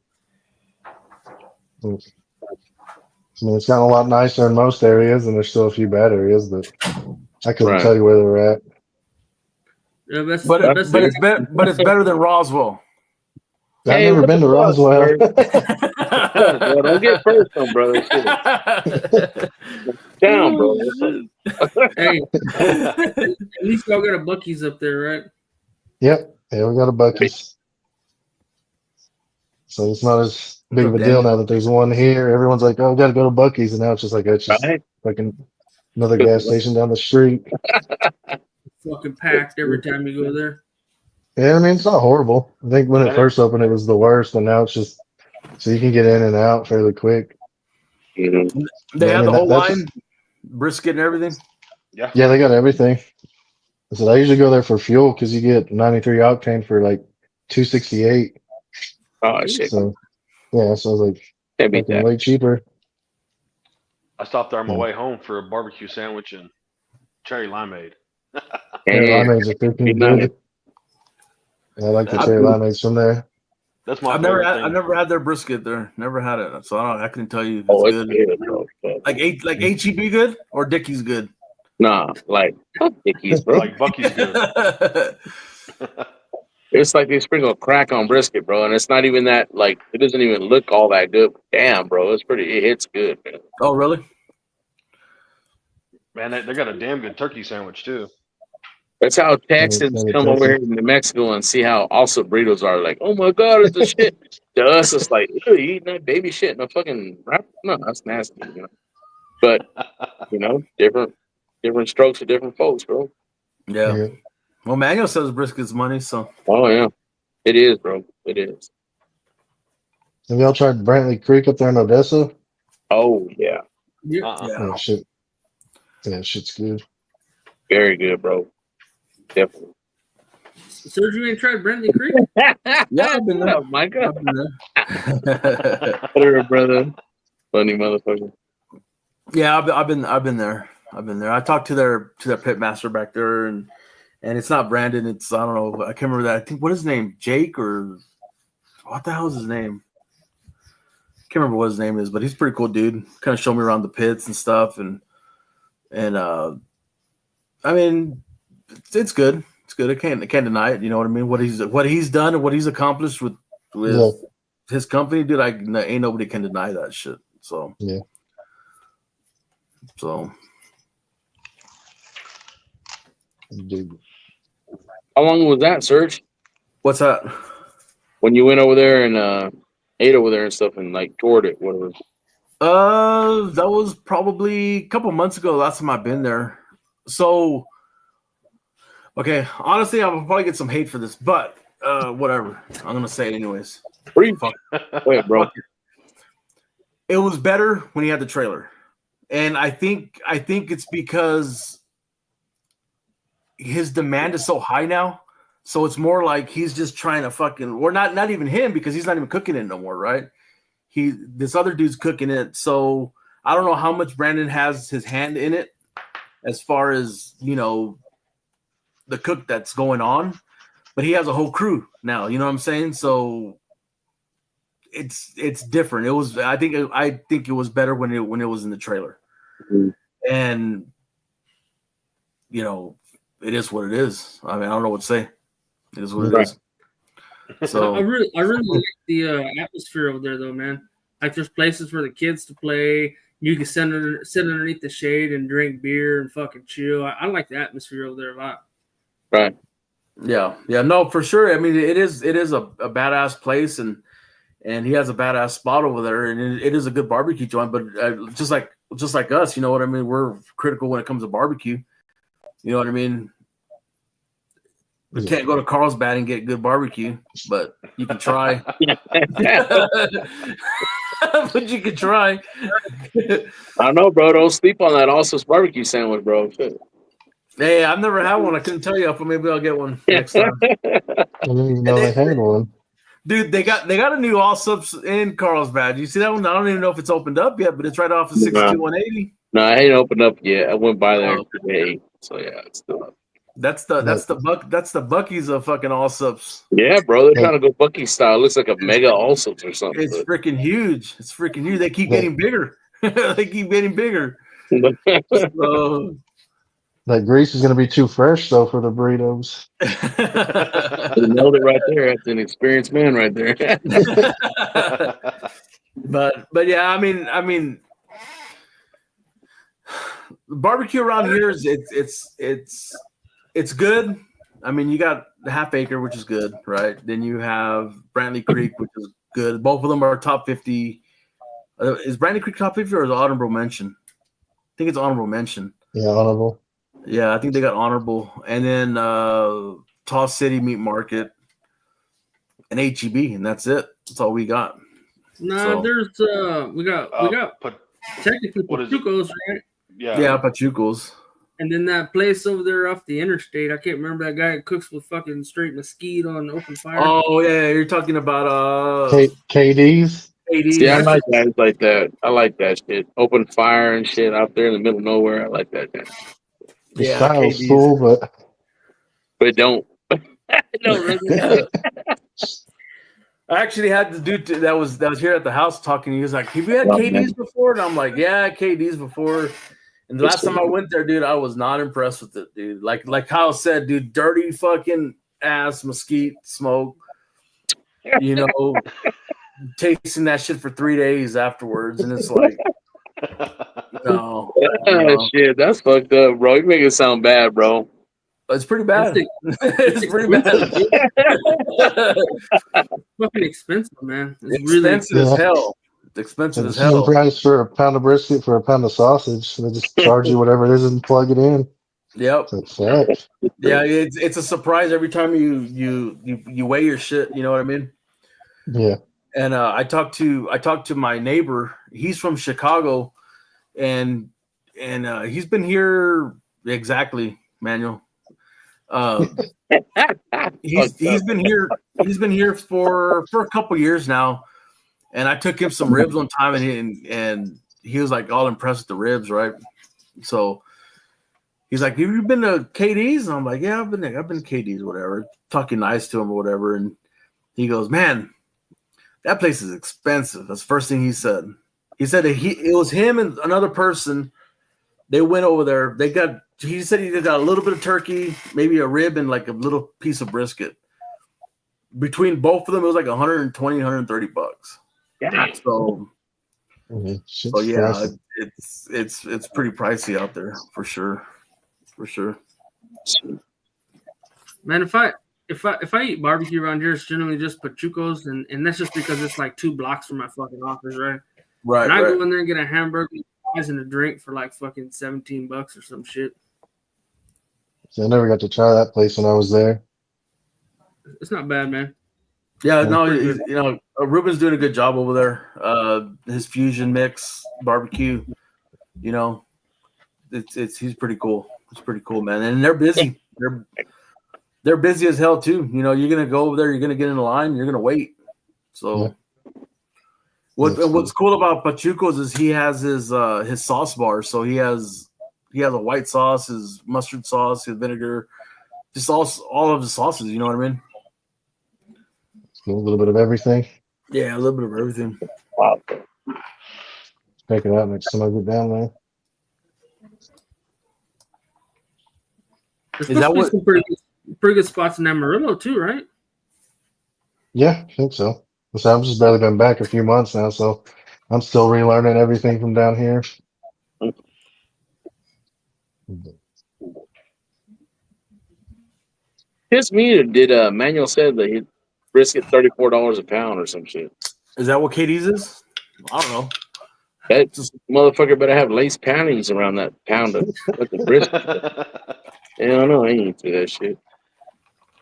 I mean, it's gotten a lot nicer in most areas, and there's still a few bad areas, but I couldn't tell you where they're at. Yeah, but it's better than Roswell. I've never been to Roswell. Well, don't get first on, brother. Down, bro. Hey, at least y'all got a Buc-ee's up there, right? Yep. Yeah, we got a Buc-ee's. So it's not as big of a deal now that there's one here. Everyone's like, "Oh, we got to go to Buc-ee's," and now it's just like it's just fucking another gas station down the street. Fucking packed every time you go there. Yeah, I mean, it's not horrible. I think when it first opened, it was the worst, and now it's just so you can get in and out fairly quick. Mm-hmm. They have the whole line, brisket and everything. Yeah, they got everything. I said I usually go there for fuel because you get 93 octane for like $2.68. Oh shit! So yeah, so I was like, way cheaper. I stopped there on my way home for a barbecue sandwich and cherry limeade. Cherry limeades are freaking good. I like the cherry limeades from there. That's my I've never had their brisket there. Never had it, so I couldn't tell you if it's good. Like HEB good or Dickie's good? Nah, like Dickie's, bro. Like Buc-ee's good. It's like they sprinkle crack on brisket, bro, and it's not even that. Like, it doesn't even look all that good. Damn, bro, it's pretty. It hits good, man. Oh, really? Man, they got a damn good turkey sandwich too. That's how Texans Maybe come over turkey. here to Mexico and see how awesome burritos are. Like, oh my god, it's a shit. To us, it's like, ew, you eating that baby shit in a fucking wrap? No, that's nasty. You know? But different strokes for different folks, bro. Yeah. Yeah. Well, Manuel says brisket's money, so Oh yeah, it is, bro. It is. Have y'all tried Brantley Creek up there in Odessa? Oh yeah, Yeah. yeah. Oh shit. Yeah, shit's good. very good, bro. Definitely. Serge, you ain't tried Brantley Creek? Yeah, I've been there. Oh my god, I've been there. whatever, brother. Funny motherfucker. Yeah, I've been there. I've been there. I talked to their pit master back there, and it's not Brandon. It's, I don't know. I can't remember that. I think, what is his name? Jake, or what the hell is his name? Can't remember what his name is, but he's a pretty cool dude. Kind of showed me around the pits and stuff, and I mean, it's good. It's good. I can't deny it. You know what I mean? What he's done and what he's accomplished with Yeah. his company, dude. Ain't nobody can deny that shit. So Yeah. So Dude. How long was that, Serge? what's that? When you went over there and ate over there and stuff and like toured it, whatever. That was probably a couple months ago. Last time I've been there. So, okay, honestly, I'll probably get some hate for this, but whatever. I'm gonna say it anyways. Free. Fuck. Wait, bro. Fuck it. It was better when he had the trailer, and I think it's because his demand is so high now. So it's more like he's just trying to fucking, or not even him, because he's not even cooking it no more, right? This other dude's cooking it. So I don't know how much Brandon has his hand in it as far as, the cook that's going on, but he has a whole crew now, you know what I'm saying? So it's different. I think it was better when it was in the trailer. Mhm. And it is what it is. I mean, I don't know what to say. It is what it is. So I really like the atmosphere over there, though, man. Like, there's places for the kids to play. You can sit underneath the shade and drink beer and fucking chill. I like the atmosphere over there a lot. Right. yeah, no, for sure. I mean, it is a badass place, and he has a badass spot over there, and it is a good barbecue joint. But just like us, you know what I mean? We're critical when it comes to barbecue. You know what I mean? We can't go to Carlsbad and get good barbecue, but you can try. But you can try. I don't know, bro. Don't sleep on that Alsa's barbecue sandwich, bro. Hey, I've never had one. I couldn't tell you, but maybe I'll get one next time. I didn't even know they had one. Dude, they got a new Allsups in Carlsbad. You see that one? I don't even know if it's opened up yet, but it's right off of 62180. No, I ain't opened up yet. I went by there today, so yeah, it's still up. That's the Bucky's of fucking Allsups. Yeah, bro. They're trying to go Bucky style. It looks like a mega Allsups or something. It's freaking huge. It's freaking huge. They keep getting bigger. They keep getting bigger. So, That grease is going to be too fresh, though, for the burritos. You nailed it right there. That's an experienced man right there. but yeah, I mean, barbecue around here is it's good. I mean, you got the Half Acre, which is good, right? Then you have Brantley Creek, which is good. Both of them are top 50. Is Brantley Creek top 50 or is it honorable mention? I think it's honorable mention. Yeah, honorable. Yeah, I think they got honorable. And then Toss City Meat Market and HEB, and that's it. That's all we got. No, there's we got technically Pachuco's, right? Yeah, Pachuco's. And then that place over there off the interstate, I can't remember that guy that cooks with fucking straight mesquite on open fire. Oh yeah, you're talking about KD's. Yeah, I like guys like that. I like that shit. Open fire and shit out there in the middle of nowhere. I like that. The style's cool, but don't. Don't really. I actually had the dude that was here at the house talking. He was like, "Have you had KD's before?" And I'm like, "Yeah, KD's before." And the last time I went there, dude, I was not impressed with it, dude. Like Kyle said, dude, dirty fucking ass mesquite smoke. You know, tasting that shit for 3 days afterwards, and it's like, no, Shit, that's fucked up, bro. You make it sound bad, bro. it's pretty bad. It's pretty bad. Fucking expensive, man. It's Expensive really as hell. It's expensive The as same hell. price for a pound of brisket for a pound of sausage. They just charge you whatever it is and plug it in. Yep. It's like, fuck. Yeah, it's a surprise every time you weigh your shit. You know what I mean? Yeah. And I talked to my neighbor. He's from Chicago, and he's been here exactly, Manuel. He's been here for a couple years now, and I took him some ribs one time, and he was like all impressed with the ribs, right? So he's like, "Have you been to KD's?" And I'm like, "Yeah, I've been to KD's, whatever." Talking nice to him or whatever, and he goes, "Man, that place is expensive." That's the first thing he said. He said that it was him and another person. They went over there. He said he got a little bit of turkey, maybe a rib, and like a little piece of brisket. Between both of them, it was like 120, 130 bucks. Yeah. So Shit's yeah, pricey. it's pretty pricey out there for sure. For sure. man. If I eat barbecue around here, it's generally just Pachuco's, and that's just because it's like 2 blocks from my fucking office, right? Right. And I right. go in there and get a hamburger, fries, and a drink for like fucking $17 or some shit. So I never got to try that place when I was there. It's not bad, man. Yeah, Yeah. no, you know, Ruben's doing a good job over there. His fusion mix barbecue, you know, he's pretty cool. It's pretty cool, man. And they're busy. They're busy as hell too. You know, you're gonna go over there, you're gonna get in the line, you're gonna wait. So Yeah. what's cool about Pachuco's is he has his sauce bar. So he has a white sauce, his mustard sauce, his vinegar, just all of the sauces. You know what I mean? A little bit of everything. Yeah, a little bit of everything. Wow. Check it out next time I get down there. There's Is that supposed to be what- some pretty good spots in Amarillo too, right? Yeah, I think so. So I've just barely been back a few months now, so I'm still relearning everything from down here. His me did Manuel said that he brisket $34 a pound or some shit. Is that what KD's is? I don't know. That motherfucker better have lace panties around that pound of fucking brisket. I don't know. I ain't into that shit.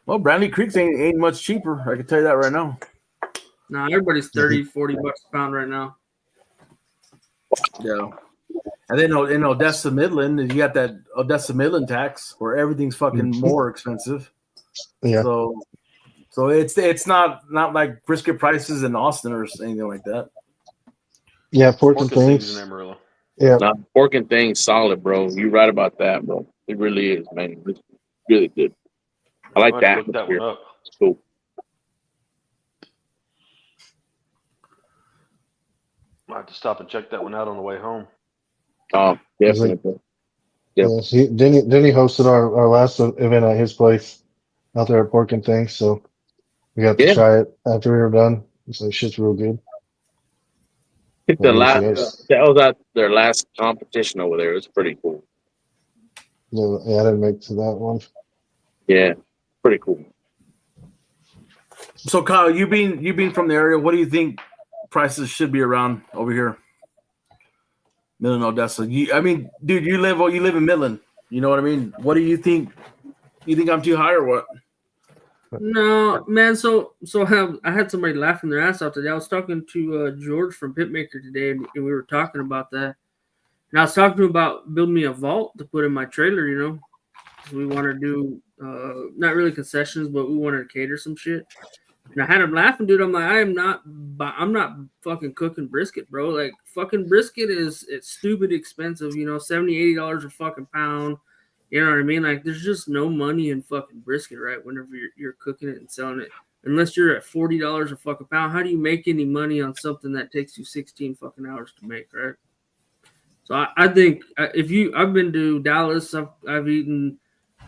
Well, Brandy Creek's ain't much cheaper. I can tell you that right now. Nah, everybody's $30-$40 a pound right now. Yeah. And then in Odessa, Midland, you got that Odessa, Midland tax where everything's fucking more expensive. Yeah. So it's not like brisket prices in Austin or anything like that. Yeah, pork and Pork and things things. in Amarillo. Yeah. Nah, pork and things solid, bro. You're right about that, bro. It really is, man. It's really good. I like I'll that. have to look that one up. It's cool. Might have to stop and check that one out on the way home. Oh, definitely. Yep. Yeah, Denny hosted our last event at his place out there at Pork and Things, so we got to try it after we were done. It's like shit's real good. I think that was at their last competition over there. It was pretty cool. Yeah, I didn't make it to that one. Yeah, pretty cool. So Kyle, you being from the area, what do you think prices should be around over here? Midland, Odessa. I mean, dude, you live in Midland. You know what I mean? What do you think? You think I'm too high or what? No, man. So I had somebody laughing their ass off today. I was talking to George from Pitmaker today, and we were talking about that. And I was talking to him about building me a vault to put in my trailer. You know, 'cause we want to do not really concessions, but we wanted to cater some shit. And I had him laughing, dude. I'm like, I'm not fucking cooking brisket, bro. Like, fucking brisket it's stupid expensive, you know, $70-$80 a fucking pound. You know what I mean? Like, there's just no money in fucking brisket, right? Whenever you're cooking it and selling it, unless you're at $40 a fucking pound. How do you make any money on something that takes you 16 fucking hours to make, right? So I think I've been to Dallas. I've eaten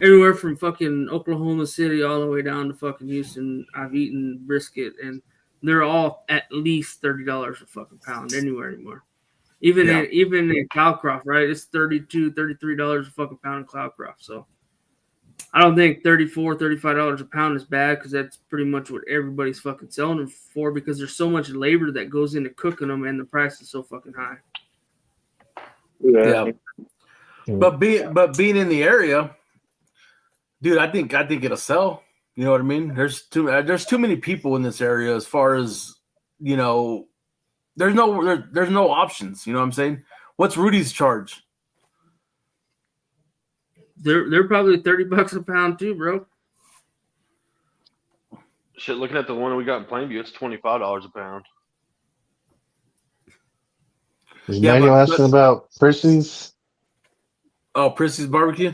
Anywhere from fucking Oklahoma City all the way down to fucking Houston, I've eaten brisket, and they're all at least $30 a fucking pound anywhere anymore. Even in Cowcroft, right? It's $32, $33 a fucking pound in Cowcroft. So I don't think $34, $35 a pound is bad, because that's pretty much what everybody's fucking selling them for, because there's so much labor that goes into cooking them, and the price is so fucking high. Yeah. But being in the area, dude, I think it'll sell. You know what I mean? There's too many people in this area as far as, you know, there's no options. You know what I'm saying? What's Rudy's charge? They're probably $30 a pound too, bro. Shit, looking at the one we got in Plainview, it's $25 a pound. Is Manuel asking about Prissy's? Oh, Prissy's barbecue?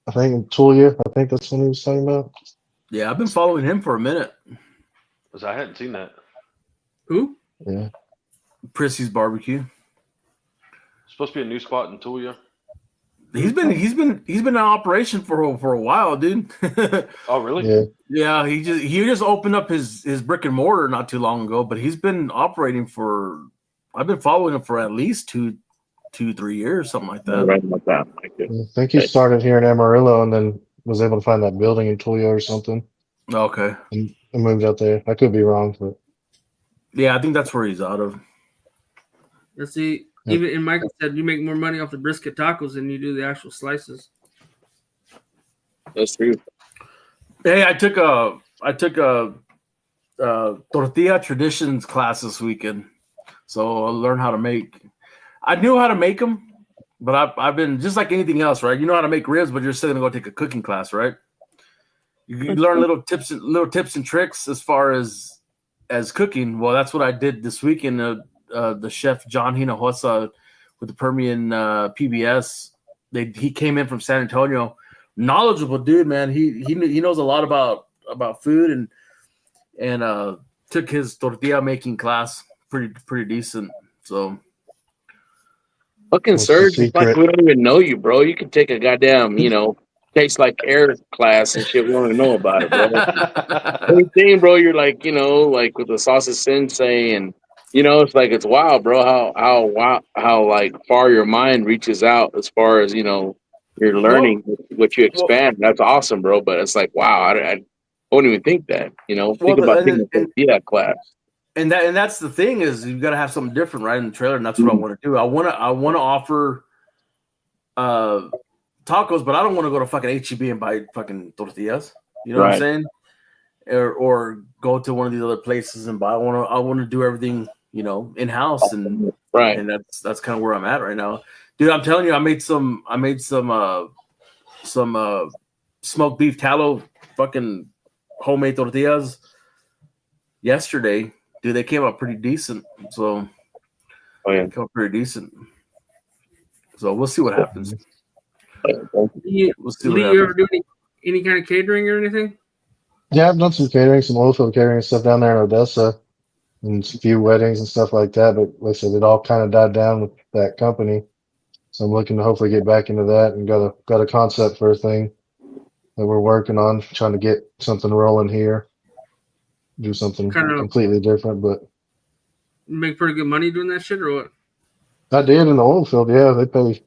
I think in Tulia. I think that's what he was talking about. Yeah, I've been following him for a minute. I hadn't seen that. Who? Yeah. Prissy's barbecue. Supposed to be a new spot in Tulia. He's been in operation for a while, dude. Oh, really? Yeah. He just opened up his brick and mortar not too long ago, but he's been operating for. I've been following him for at least 2-3 years, something like that. Right about that. I think he started here in Amarillo and then was able to find that building in Tulia or something. Okay. And moved out there. I could be wrong, but yeah, I think that's where he's out of. Let's see. Even and Michael said you make more money off the brisket tacos than you do the actual slices. That's true. Hey, I took a tortilla traditions class this weekend, so I learned how to make. I knew how to make them, but I've been just like anything else, right? You know how to make ribs, but you're still gonna go take a cooking class, right? You learn little tips and tricks as far as cooking. Well, that's what I did this weekend. The chef John Hinojosa with the Permian PBS. He came in from San Antonio, knowledgeable dude, man. He knows a lot about food and took his tortilla making class pretty decent. So fucking Serge, it's like we don't even know you, bro. You can take a goddamn, tastes like air class and shit. We don't even know about it, bro. Everything, bro. You're like, like with the sausage sensei and. It's like it's wild, bro. How like far your mind reaches out as far as you're learning what you expand. That's awesome, bro. But it's like wow, I wouldn't even think that. Think about taking a class. And that's the thing is you've got to have something different, right? In the trailer, and that's what I want to do. I want to offer tacos, but I don't want to go to fucking HEB and buy fucking tortillas. You know what I'm saying? Or go to one of these other places and buy. I want to do everything. In house and right, and that's kind of where I'm at right now, dude. I'm telling you, I made some smoked beef tallow fucking homemade tortillas yesterday, dude. They came out pretty decent, so they came out pretty decent. So we'll see what happens. We'll see what happens. You ever do any kind of catering or anything? Yeah, I've done some catering, some oil field catering stuff down there in Odessa. And a few weddings and stuff like that, but like I said, it all kind of died down with that company. So I'm looking to hopefully get back into that and got a concept for a thing that we're working on, trying to get something rolling here, do something completely different. But you make pretty good money doing that shit, or what? I did in the oil field, yeah. They pay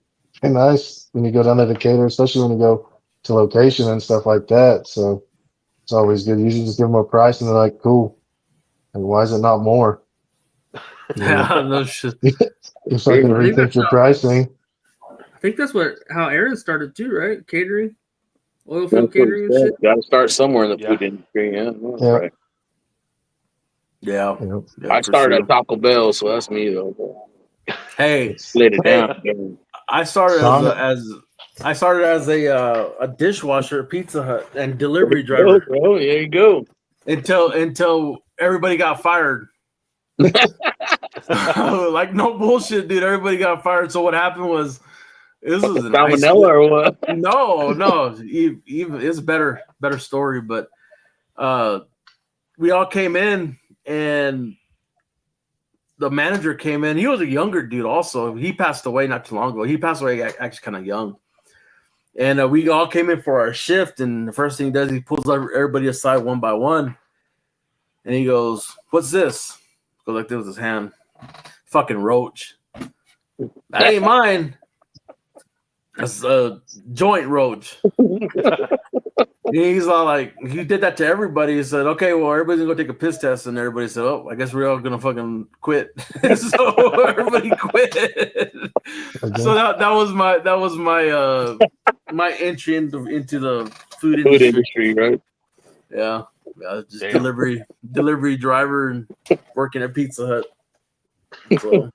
nice when you go down there to cater, especially when you go to location and stuff like that. So it's always good. You usually just give them a price and they're like, cool. And why is it not more? Yeah, no shit. If I can rethink your pricing. I think that's how Aaron started too, right? Catering, oil field catering and shit. Got to start somewhere in the food industry. Right. Yeah. I started at Taco Bell, so that's me though. Hey, laid it down. I started as a dishwasher at Pizza Hut and delivery driver. Bro, there you go. Until everybody got fired. Like no bullshit, dude. Everybody got fired. So what happened was this was an salmonella or what? No. Even it's a better story, but we all came in and the manager came in. He was a younger dude also. He passed away not too long ago. He passed away actually kind of young. And we all came in for our shift, and the first thing he does, he pulls everybody aside one by one, and he goes, "What's this?" Goes like this with his hand. Fucking roach. That ain't mine. That's a joint roach. He's all like, he did that to everybody. He said, "Okay, well, everybody's gonna go take a piss test," and everybody said, "Oh, I guess we're all gonna fucking quit." So everybody quit. So that was my entry into the food industry. Right? Yeah, just delivery driver and working at Pizza Hut. So.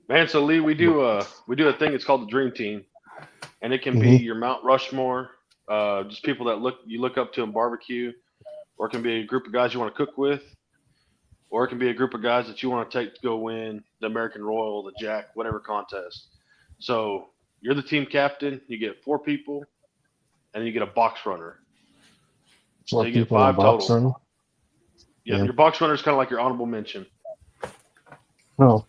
Man, so Lee, we do a thing. It's called the Dream Team, and it can be your Mount Rushmore, just people that you look up to in barbecue, or it can be a group of guys you want to cook with, or it can be a group of guys that you want to take to go win the American Royal, the Jack, whatever contest. So you're the team captain. You get 4 people, and you get a box runner. So you get 5 total. Yeah, your box runner is kind of like your honorable mention. Oh.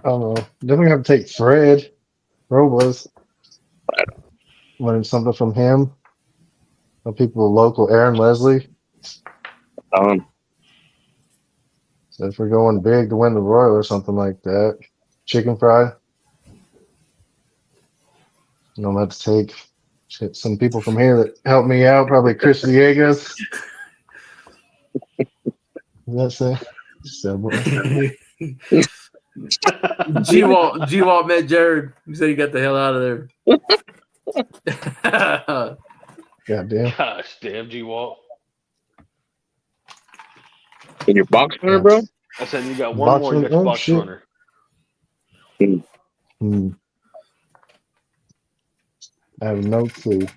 I don't know. Definitely have to take Fred Robles. Wanted something from him. Some people local, Aaron Leslie. So if we're going big to win the Royal or something like that, chicken fry. I'm gonna have to take some people from here that help me out. Probably Chris Villegas. That's it. G-Walt met Jared. He said he got the hell out of there. Goddamn. Gosh, damn G-Walt. In your box runner, bro? I said you got one more next box runner. I have no clue.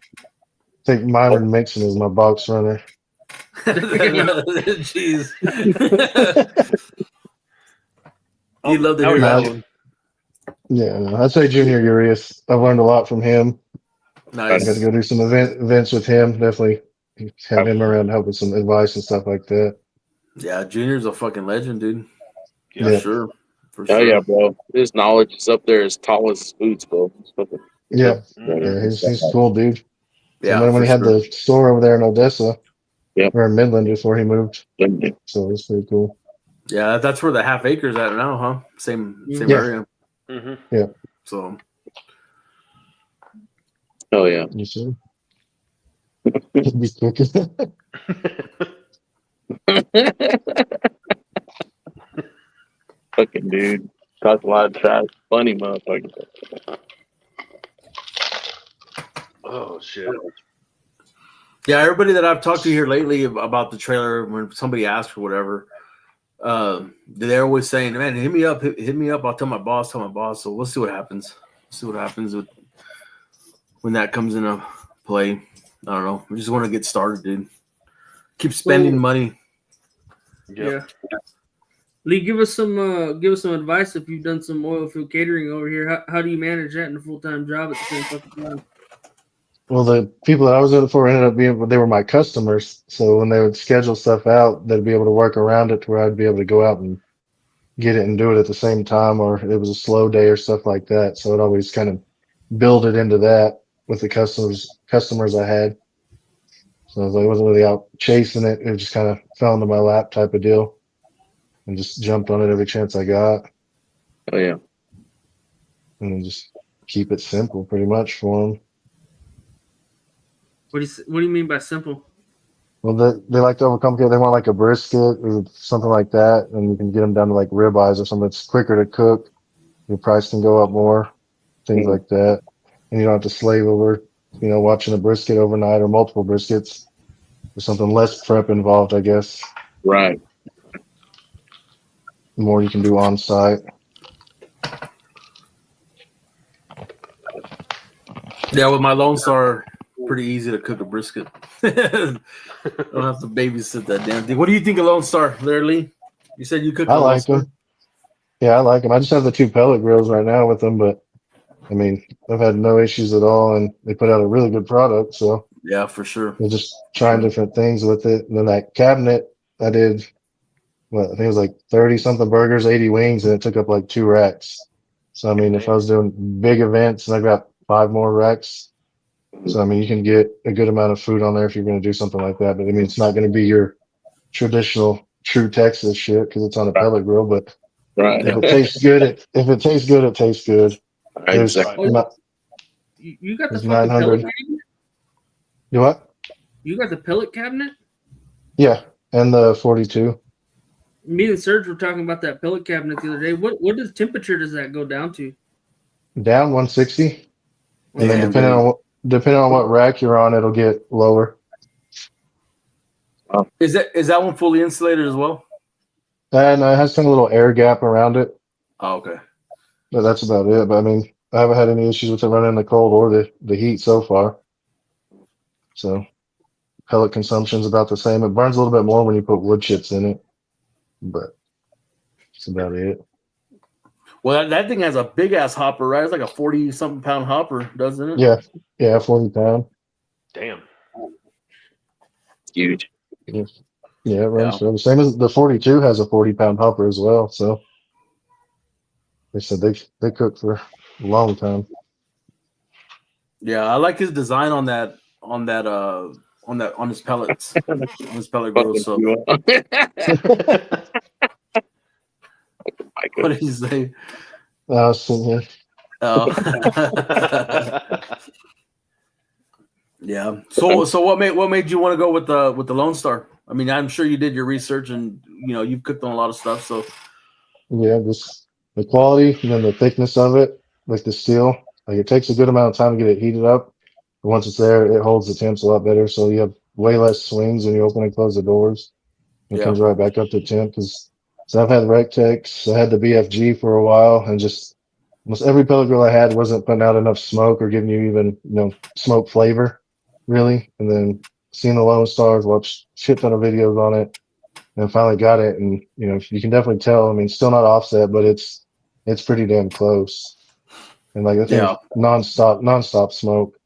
Take Myron Mixon as my box runner. Jeez. You love to hear that one. Yeah, I'd say Junior Urias. I've learned a lot from him. Nice. I got to go do some events with him. Definitely have him around to help with some advice and stuff like that. Yeah, Junior's a fucking legend, dude. Yeah. For sure. Oh yeah, bro. His knowledge is up there as tall as his boots, bro. Yeah, he's cool, dude. Yeah, and then when he had the store over there in Odessa, or in Midland before he moved, so it's pretty cool. Yeah, that's where the half acre's at now, huh? Same area. Mm-hmm. Yeah. So. Oh yeah. You see? Be cooking. Fucking dude. Talks a lot of trash. Funny motherfucker. Oh shit. Yeah, everybody that I've talked to here lately about the trailer, when somebody asks or whatever, they're always saying, "Man, hit me up. I'll tell my boss. So we'll see what happens. When that comes into play. I don't know. We just want to get started, dude. Keep spending money." Yeah. Lee, give us some advice if you've done some oil field catering over here. How do you manage that in a full-time job at the same fucking time? Well, the people that I was in it for ended up they were my customers. So when they would schedule stuff out, they'd be able to work around it to where I'd be able to go out and get it and do it at the same time, or it was a slow day or stuff like that. So it always kind of build it into that with the customers I had. So I wasn't really out chasing it. It just kind of fell into my lap type of deal and just jumped on it every chance I got. Oh, yeah. And then just keep it simple pretty much for them. What do you mean by simple? Well, they like to overcomplicate. They want like a brisket or something like that, and you can get them down to like ribeyes or something that's quicker to cook. Your price can go up more, things like that. And you don't have to slave over, watching a brisket overnight or multiple briskets. There's something less prep involved, I guess. Right. The more you can do on site. Yeah, with my Lone Star, pretty easy to cook a brisket. Don't have to babysit that damn thing. What do you think of Lone Star, Larry? You said you cook. I like them. Yeah, I like them. I just have the 2 pellet grills right now with them, but I mean, I've had no issues at all, and they put out a really good product. So yeah, for sure. They're just trying different things with it. And then that cabinet, I did, I think it was like 30 something burgers, 80 wings, and it took up like 2 racks. So I mean, if I was doing big events and I got 5 more racks. So I mean, you can get a good amount of food on there if you're going to do something like that. But I mean, it's not going to be your traditional true Texas shit because it's on a pellet grill. But Right. if it tastes good, it tastes good. There's Exactly. not, You got the there's fucking pellet 900. cabinet? You what? You got the pellet cabinet? Yeah, and the 42. Me and Serge were talking about that pellet cabinet the other day. What temperature does that go down to? Down 160, and then Damn, depending on what rack you're on, it'll get lower. Is that one fully insulated as well? And it has some little air gap around it, Oh, okay. but that's about it. But I mean, I haven't had any issues with it running in the cold or the heat so far. So pellet consumption's about the same. It burns a little bit more when you put wood chips in it, but that's about it. Well, that thing has a big ass hopper, right? It's like a 40-something pound hopper, doesn't it? Yeah, 40 pound. Damn. Huge. Yeah, it runs Yeah. for the same as the 42 has a 40-pound hopper as well. So they said they cook for a long time. Yeah, I like his design on his pellets, on his pellet grill. So what did he say? I was sitting here. Oh. Yeah. So what made you want to go with the Lone Star? I mean, I'm sure you did your research and you've cooked on a lot of stuff. So Yeah, just the quality and then the thickness of it, like the steel. Like it takes a good amount of time to get it heated up. But once it's there, it holds the temps a lot better. So you have way less swings when you open and close the doors. It Yeah. comes right back up to temp. So I've had Rectex, I had the BFG for a while, and just almost every pellet grill I had wasn't putting out enough smoke or giving you even smoke flavor, really. And then seeing the Lone Stars, watched a shit ton of videos on it, and finally got it. And you can definitely tell. I mean, still not offset, but it's pretty damn close. And like I think Yeah. nonstop smoke.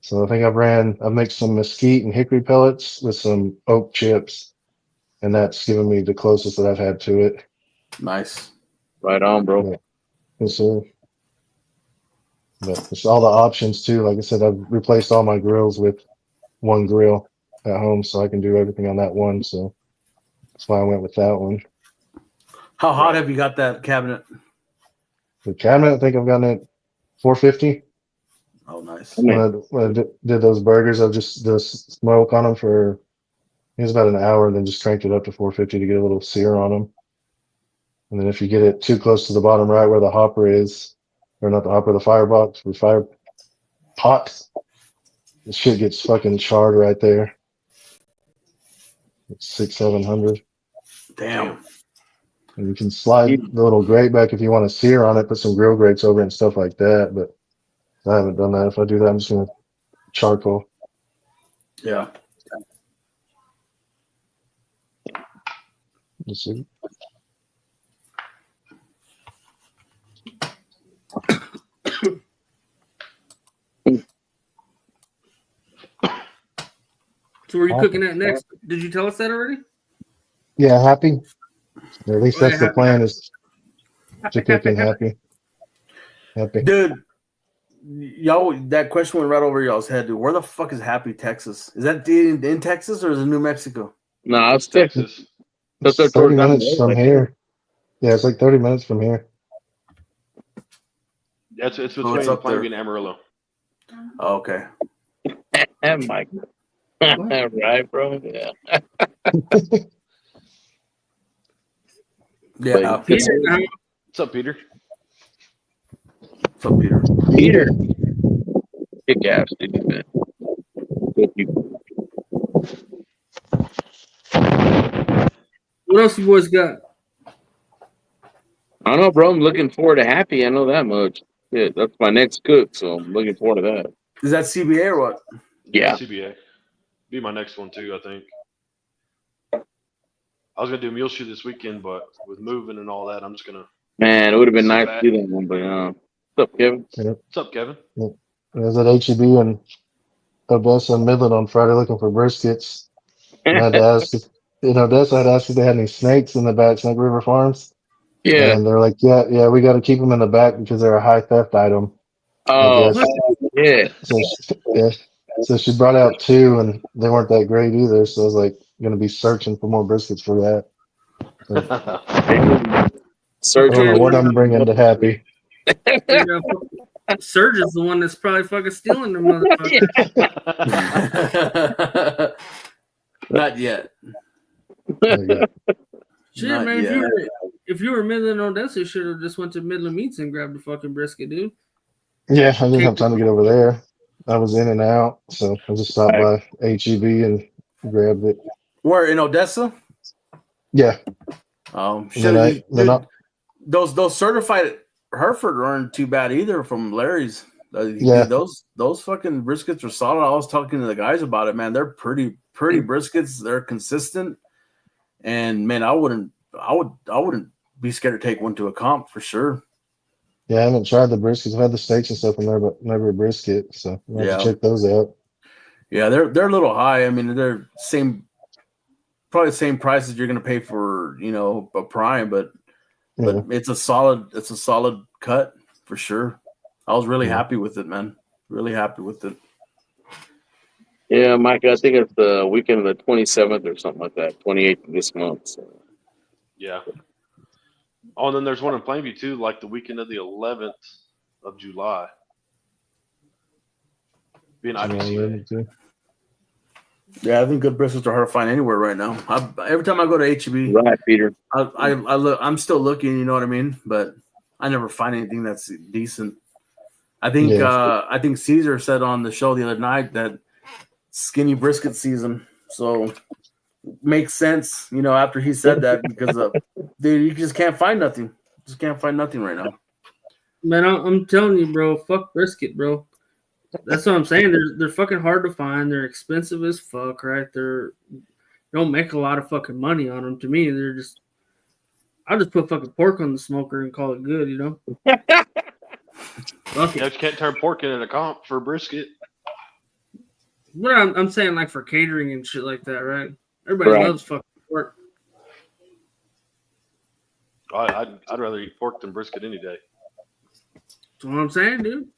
So I think I've mixed some mesquite and hickory pellets with some oak chips, and that's given me the closest that I've had to it. nice. Right on, bro. Yeah. Yes, sir. But it's all the options too. Like I said, I've replaced all my grills with one grill at home, so I can do everything on that one. So that's why I went with that one. How hot have you got that cabinet? The cabinet, I think I've gotten it 450. Oh, nice. When I did those burgers, I just did smoke on them for it was about an hour, and then just cranked it up to 450 to get a little sear on them. And then if you get it too close to the bottom right where the hopper is, or not the hopper, the firebox, the fire pot, the shit gets fucking charred right there. It's 600-700. Damn. And you can slide the little grate back if you want to sear on it, put some grill grates over it and stuff like that. But I haven't done that. If I do that, I'm just gonna charcoal. Yeah. Let's see. So, where are you cooking at next? Did you tell us that already? Yeah, happy. Or at least that's the plan is to cook in Happy. Happy. Dude, y'all, that question went right over y'all's head, dude. Where the fuck is Happy, Texas? Is that in Texas or is it New Mexico? No, it's Texas. Texas. It's 30 minutes from here. Yeah, it's like 30 minutes from here. It's between it's up there. Plainview and Amarillo. Oh, okay. And Mike. Right, bro. Yeah. Yeah. Peter, What's up, Peter? What's up, Peter? Peter. Kick ass, dude, man. Good people. what else you boys got? I don't know, bro. I'm looking forward to Happy. I know that much. Yeah, that's my next cook, so I'm looking forward to that. Is that CBA or what? Yeah. CBA. Be my next one too, I think. I was gonna do a meal shoot this weekend, but with moving and all that, I'm just gonna. Man, it would have been Sit nice back. to do that one, but what's up, Kevin? What's up, Kevin? I was at HEB in Odessa and Midland on Friday looking for briskets. And I had to ask in Odessa, I had asked if they had any snakes in the back, Snake River Farms. Yeah. And they're like, yeah, we got to keep them in the back because they're a high theft item. Oh, yeah. So she brought out 2, and they weren't that great either. So I was like, going to be searching for more briskets for that. So, I don't know what I'm bringing to Happy. Serge is the one that's probably fucking stealing the motherfucker. Not yet. Shit, Not man. yet. If you were Midland, Odessa, you should have just went to Midland Meats and grabbed the fucking brisket, dude. Yeah, I didn't have time to get over there. I was in and out, so I just stopped by HEB and grabbed it. Where in Odessa? Yeah. Those certified Hereford aren't too bad either from Larry's. Yeah. Dude, those fucking briskets are solid. I was talking to the guys about it, man. They're pretty briskets. They're consistent, and man, I wouldn't be scared to take one to a comp for sure. Yeah, I haven't tried the briskets. I've had the steaks and stuff in there, but never a brisket. So I'll have to check those out. Yeah, they're a little high. I mean, they're probably the same price as you're going to pay for, a prime, but it's a solid cut for sure. I was really happy with it, man. Really happy with it. Yeah, Mike, I think it's the weekend of the 27th or something like that, 28th of this month. So. Yeah. Oh, and then there's one in Plainview too, like the weekend of the 11th of July. Being IBC. Yeah, I think good briskets are hard to find anywhere right now. Every time I go to HEB, right, Peter, I look. I'm still looking. You know what I mean? But I never find anything that's decent. I think Caesar said on the show the other night that skinny brisket season. So makes sense, after he said that because dude, you just can't find nothing. Just can't find nothing right now. Man, I'm telling you, bro. Fuck brisket, bro. That's what I'm saying. They're fucking hard to find. They're expensive as fuck, right? They don't make a lot of fucking money on them. To me, they're just. I'll just put fucking pork on the smoker and call it good, Fuck it. You can't turn pork into a comp for brisket. But I'm saying like for catering and shit like that, right? Everybody loves fucking pork. I'd rather eat pork than brisket any day. That's what I'm saying, dude.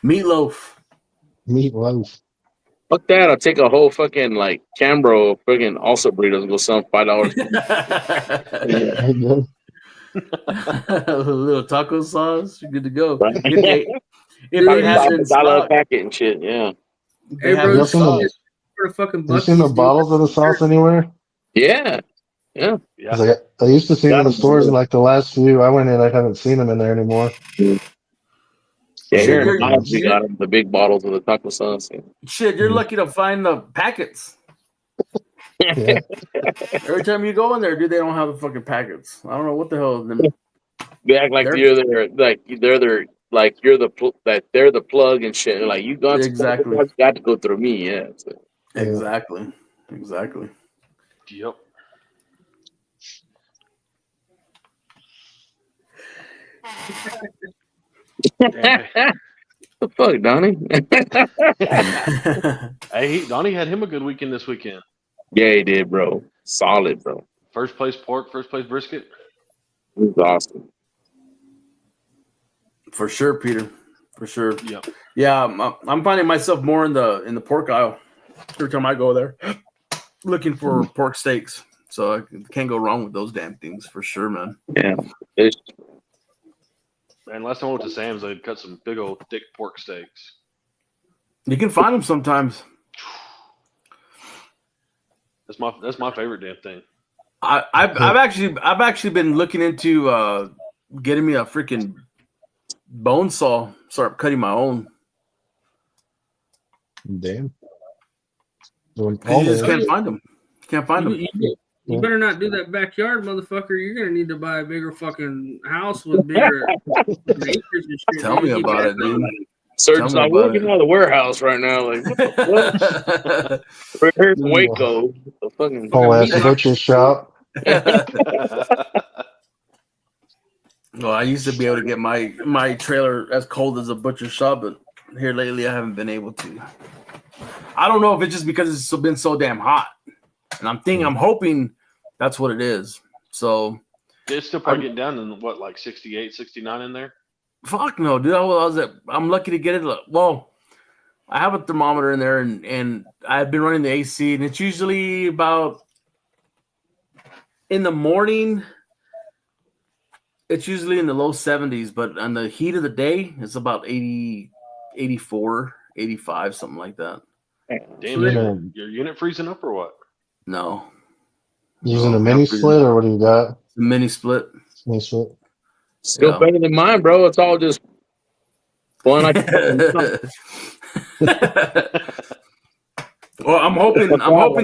Meatloaf. Fuck that! I'll take a whole fucking Cambro fucking also burritos and go sell them $5. A little taco sauce, you're good to go. Right. If I have it in stock, packet and shit, yeah. Hey, bro, you seen the bottles of the sauce anywhere? Yeah. I used to see them in the stores, and the last few I went in, I haven't seen them in there anymore. Yeah, here in the house, we got them, the big bottles of the taco sauce. Yeah. Shit, you're lucky to find the packets. Yeah. Every time you go in there, dude, they don't have the fucking packets. I don't know what the hell. They act like you're the plug and shit. Like you got to go through me, yeah. So. Exactly. Yep. The fuck, Donnie? Hey, Donnie had him a good weekend this weekend. Yeah, he did, bro. Solid, bro. First place pork, first place brisket. It was awesome. For sure, Peter. For sure. Yep. Yeah, I'm finding myself more in the pork aisle every time I go there, looking for pork steaks. So I can't go wrong with those damn things for sure, man. Yeah. And last time I went to Sam's, I cut some big old thick pork steaks. You can find them sometimes. That's my favorite damn thing. I've actually been looking into getting me a freaking bone saw. Start cutting my own. Damn. You just can't find them. Can't find them. You better not do that backyard, motherfucker. You're gonna need to buy a bigger fucking house with bigger acres and shit. Tell me about it, dude. Serge's not working out of the warehouse right now. Like, what? We're here in Waco. The fucking whole ass butcher shop. Well, I used to be able to get my trailer as cold as a butcher shop, but here lately I haven't been able to. I don't know if it's just because it's been so damn hot. And I'm hoping that's what it is. So it's still probably getting down in 68, 69 in there? Fuck no, dude. I'm lucky to get it. Well, I have a thermometer in there, and I've been running the AC, and it's usually about in the morning. It's usually in the low 70s, but on the heat of the day, it's about 80, 84, 85, something like that. Damn, So your unit freezing up or what? No. Using No, a mini not freezing. split, or what do you got? Mini split. Mini split. Still Yeah. better than mine, bro. It's all just one like. Well, I'm hoping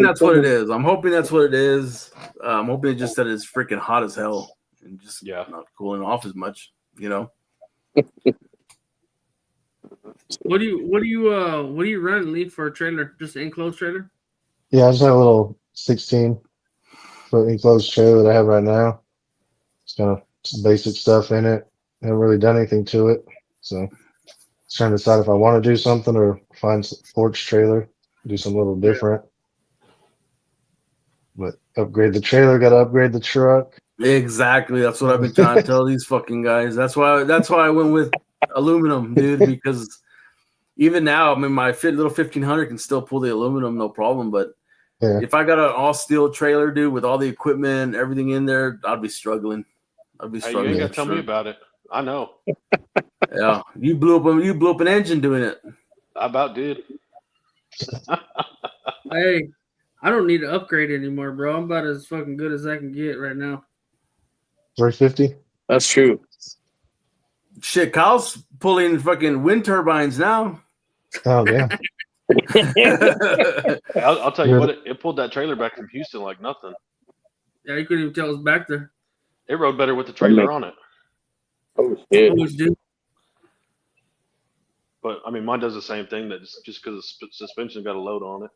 that's what it is. I'm hoping that's what it is. I'm hoping just that it's freaking hot as hell and just not cooling off as much, you know. what do you run and leave for a trailer? Just an enclosed trailer? Yeah, I just have a little 16-foot enclosed trailer that I have right now. It's kind of some basic stuff in it. I haven't really done anything to it, so just trying to decide if I want to do something or find some porch trailer, do something a little different. But upgrade the trailer, got to upgrade the truck. Exactly. That's what I've been trying to tell these fucking guys. That's why I went with aluminum, dude, because even now, I mean, my little 1500 can still pull the aluminum, no problem. But if I got an all steel trailer, dude, with all the equipment, everything in there, I'd be struggling. Hey, you ain't gotta tell me about it. I know. Yeah, you blew up an engine doing it. I about did. Hey, I don't need to upgrade anymore, bro. I'm about as fucking good as I can get right now. 350. That's true. Shit, Kyle's pulling fucking wind turbines now. Oh yeah. I'll tell you what, it pulled that trailer back from Houston like nothing. Yeah, you couldn't even tell it was back there. It rode better with the trailer on it. Oh shit. Always do. But I mean, mine does the same thing. That just because the suspension got a load on it.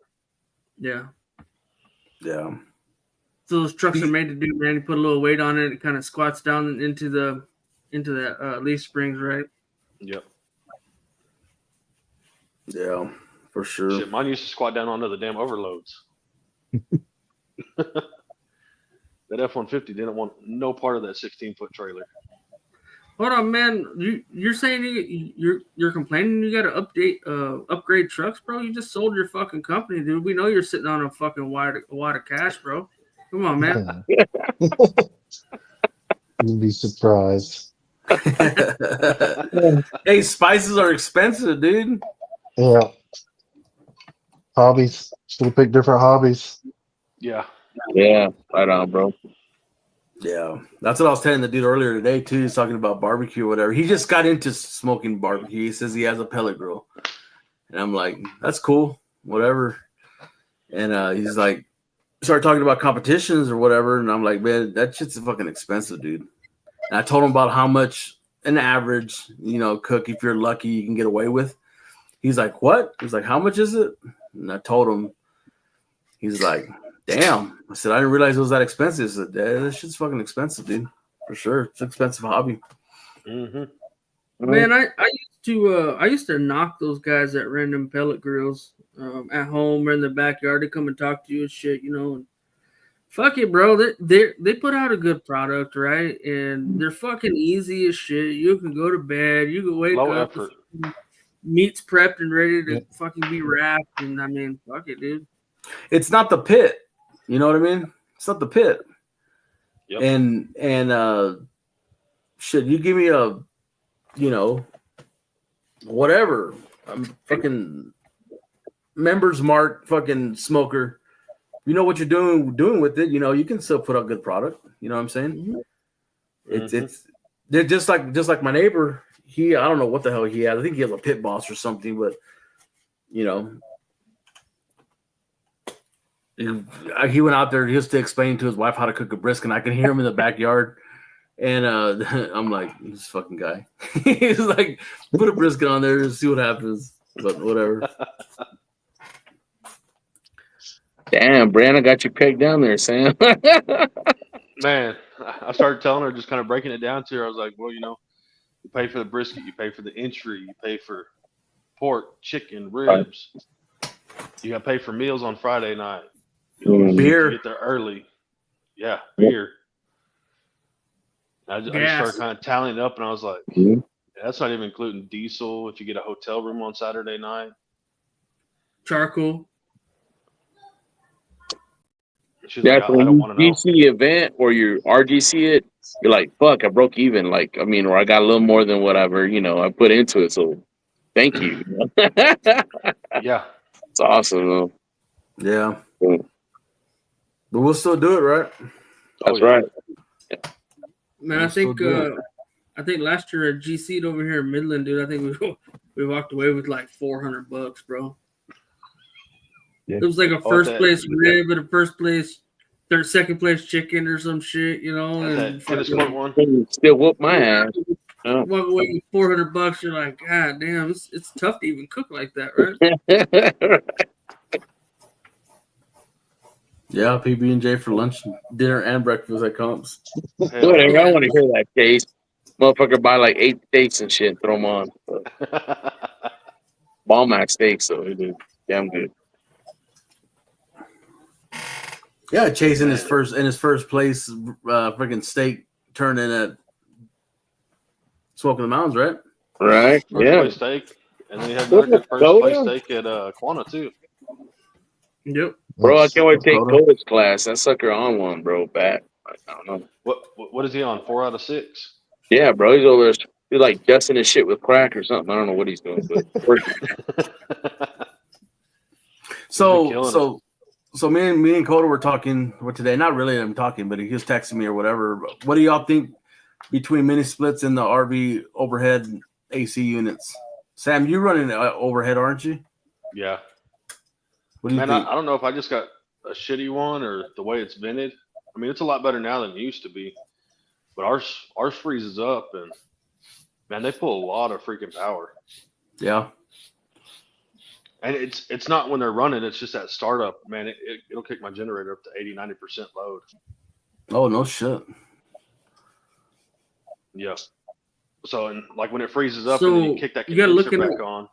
Yeah. Yeah. So those trucks are made to do, man. You put a little weight on it, it kind of squats down into the leaf springs, right? Yep. Yeah, for sure. Shit, mine used to squat down onto the damn overloads. That F-150 didn't want no part of that 16-foot trailer. Hold on, man. You're saying you're complaining you got to upgrade trucks, bro? You just sold your fucking company, dude. We know you're sitting on a fucking wad of cash, bro. Come on, man. You'd be surprised. Hey, spices are expensive, dude. Yeah. Hobbies. Still pick different hobbies. Yeah. Yeah, right on, bro. Yeah, that's what I was telling the dude earlier today too. He's talking about barbecue or whatever. He just got into smoking barbecue. He says he has a pellet grill, and I'm like, that's cool, whatever. And he's like, started talking about competitions or whatever, and I'm like, man, that shit's fucking expensive, dude. And I told him about how much an average, cook, if you're lucky, you can get away with. He's like, what? He's like, how much is it? And I told him. He's like, damn. I said, I didn't realize it was that expensive. I said, that shit's fucking expensive, dude. For sure. It's an expensive hobby. Mm-hmm. Man, I used to knock those guys at random pellet grills at home or in the backyard. They come and talk to you and shit, And fuck it, bro. They put out a good product, right? And they're fucking easy as shit. You can go to bed. You can wake Low up. effort. Meat's prepped and ready to fucking be wrapped. And I mean, fuck it, dude. It's not the pit. You know what I mean? It's not the pit. Yep. And shit, you give me a, whatever. I'm fucking members mark fucking smoker. You know what you're doing with it. You can still put out good product. You know what I'm saying? Mm-hmm. It's they're just like my neighbor. I don't know what the hell he has. I think he has a pit boss or something, but he went out there just to explain to his wife how to cook a brisket, and I can hear him in the backyard. And I'm like, this fucking guy. He's like, put a brisket on there and see what happens. But whatever. Damn, Brandon got you pegged down there, Sam. Man, I started telling her, just kind of breaking it down to her. I was like, well, you pay for the brisket, you pay for the entry, you pay for pork, chicken, ribs. You got to pay for meals on Friday night. Beer. Get there early. Yeah, beer. I just started kind of tallying it up, and I was like, That's not even including diesel if you get a hotel room on Saturday night. Charcoal. She's like, That's I when don't you want to know. GC the event or you RGC it. You're like, fuck, I broke even. Like, I mean, or I got a little more than whatever, I put into it. So thank you. Yeah. It's awesome, though. Yeah. Yeah. But we'll still do it, right? That's yeah. right. Man, We'll still do it. I think last year at GC'd over here in Midland, dude. I think we walked away with like $400, bro. Yeah. It was like a Oh, first that- place rib and a first place, second place chicken or some shit, That's and that tennis court one. You still whoop my ass. Yeah. walk away with $400. You're like, God damn, it's tough to even cook like that, right? Yeah, PB&J for lunch, dinner, and breakfast at Comps. Hell Whatever. I want to hear that case. Motherfucker buy like 8 steaks and shit, throw them on. Ball max steaks, so it is damn good. Yeah, Chase in his first place, freaking steak turned in at Smoking the Mountains, right? Right? First Yeah. place steak. And then you had another good first place steak at Quanah, too. Yep. Bro, I can't wait to take Dakota. Coda's class. That sucker on one, bro. Bad. I don't know. What is he on? 4 out of 6? Yeah, bro. He's over there. He's like dusting his shit with crack or something. I don't know what he's doing, but So me and Coda were talking today. Not really I'm talking, but he was texting me or whatever. What do y'all think between mini splits and the RV overhead AC units? Sam, you running overhead, aren't you? Yeah. What do you Man, think? I don't know if I just got a shitty one or the way it's vented. I mean, it's a lot better now than it used to be. But ours freezes up, and, man, they pull a lot of freaking power. Yeah. And it's not when they're running, it's just that startup. Man, it'll kick my generator up to 80-90% load. Oh, no shit. Yeah. So, and like when it freezes up So, and then you kick that you gotta look condenser into back on,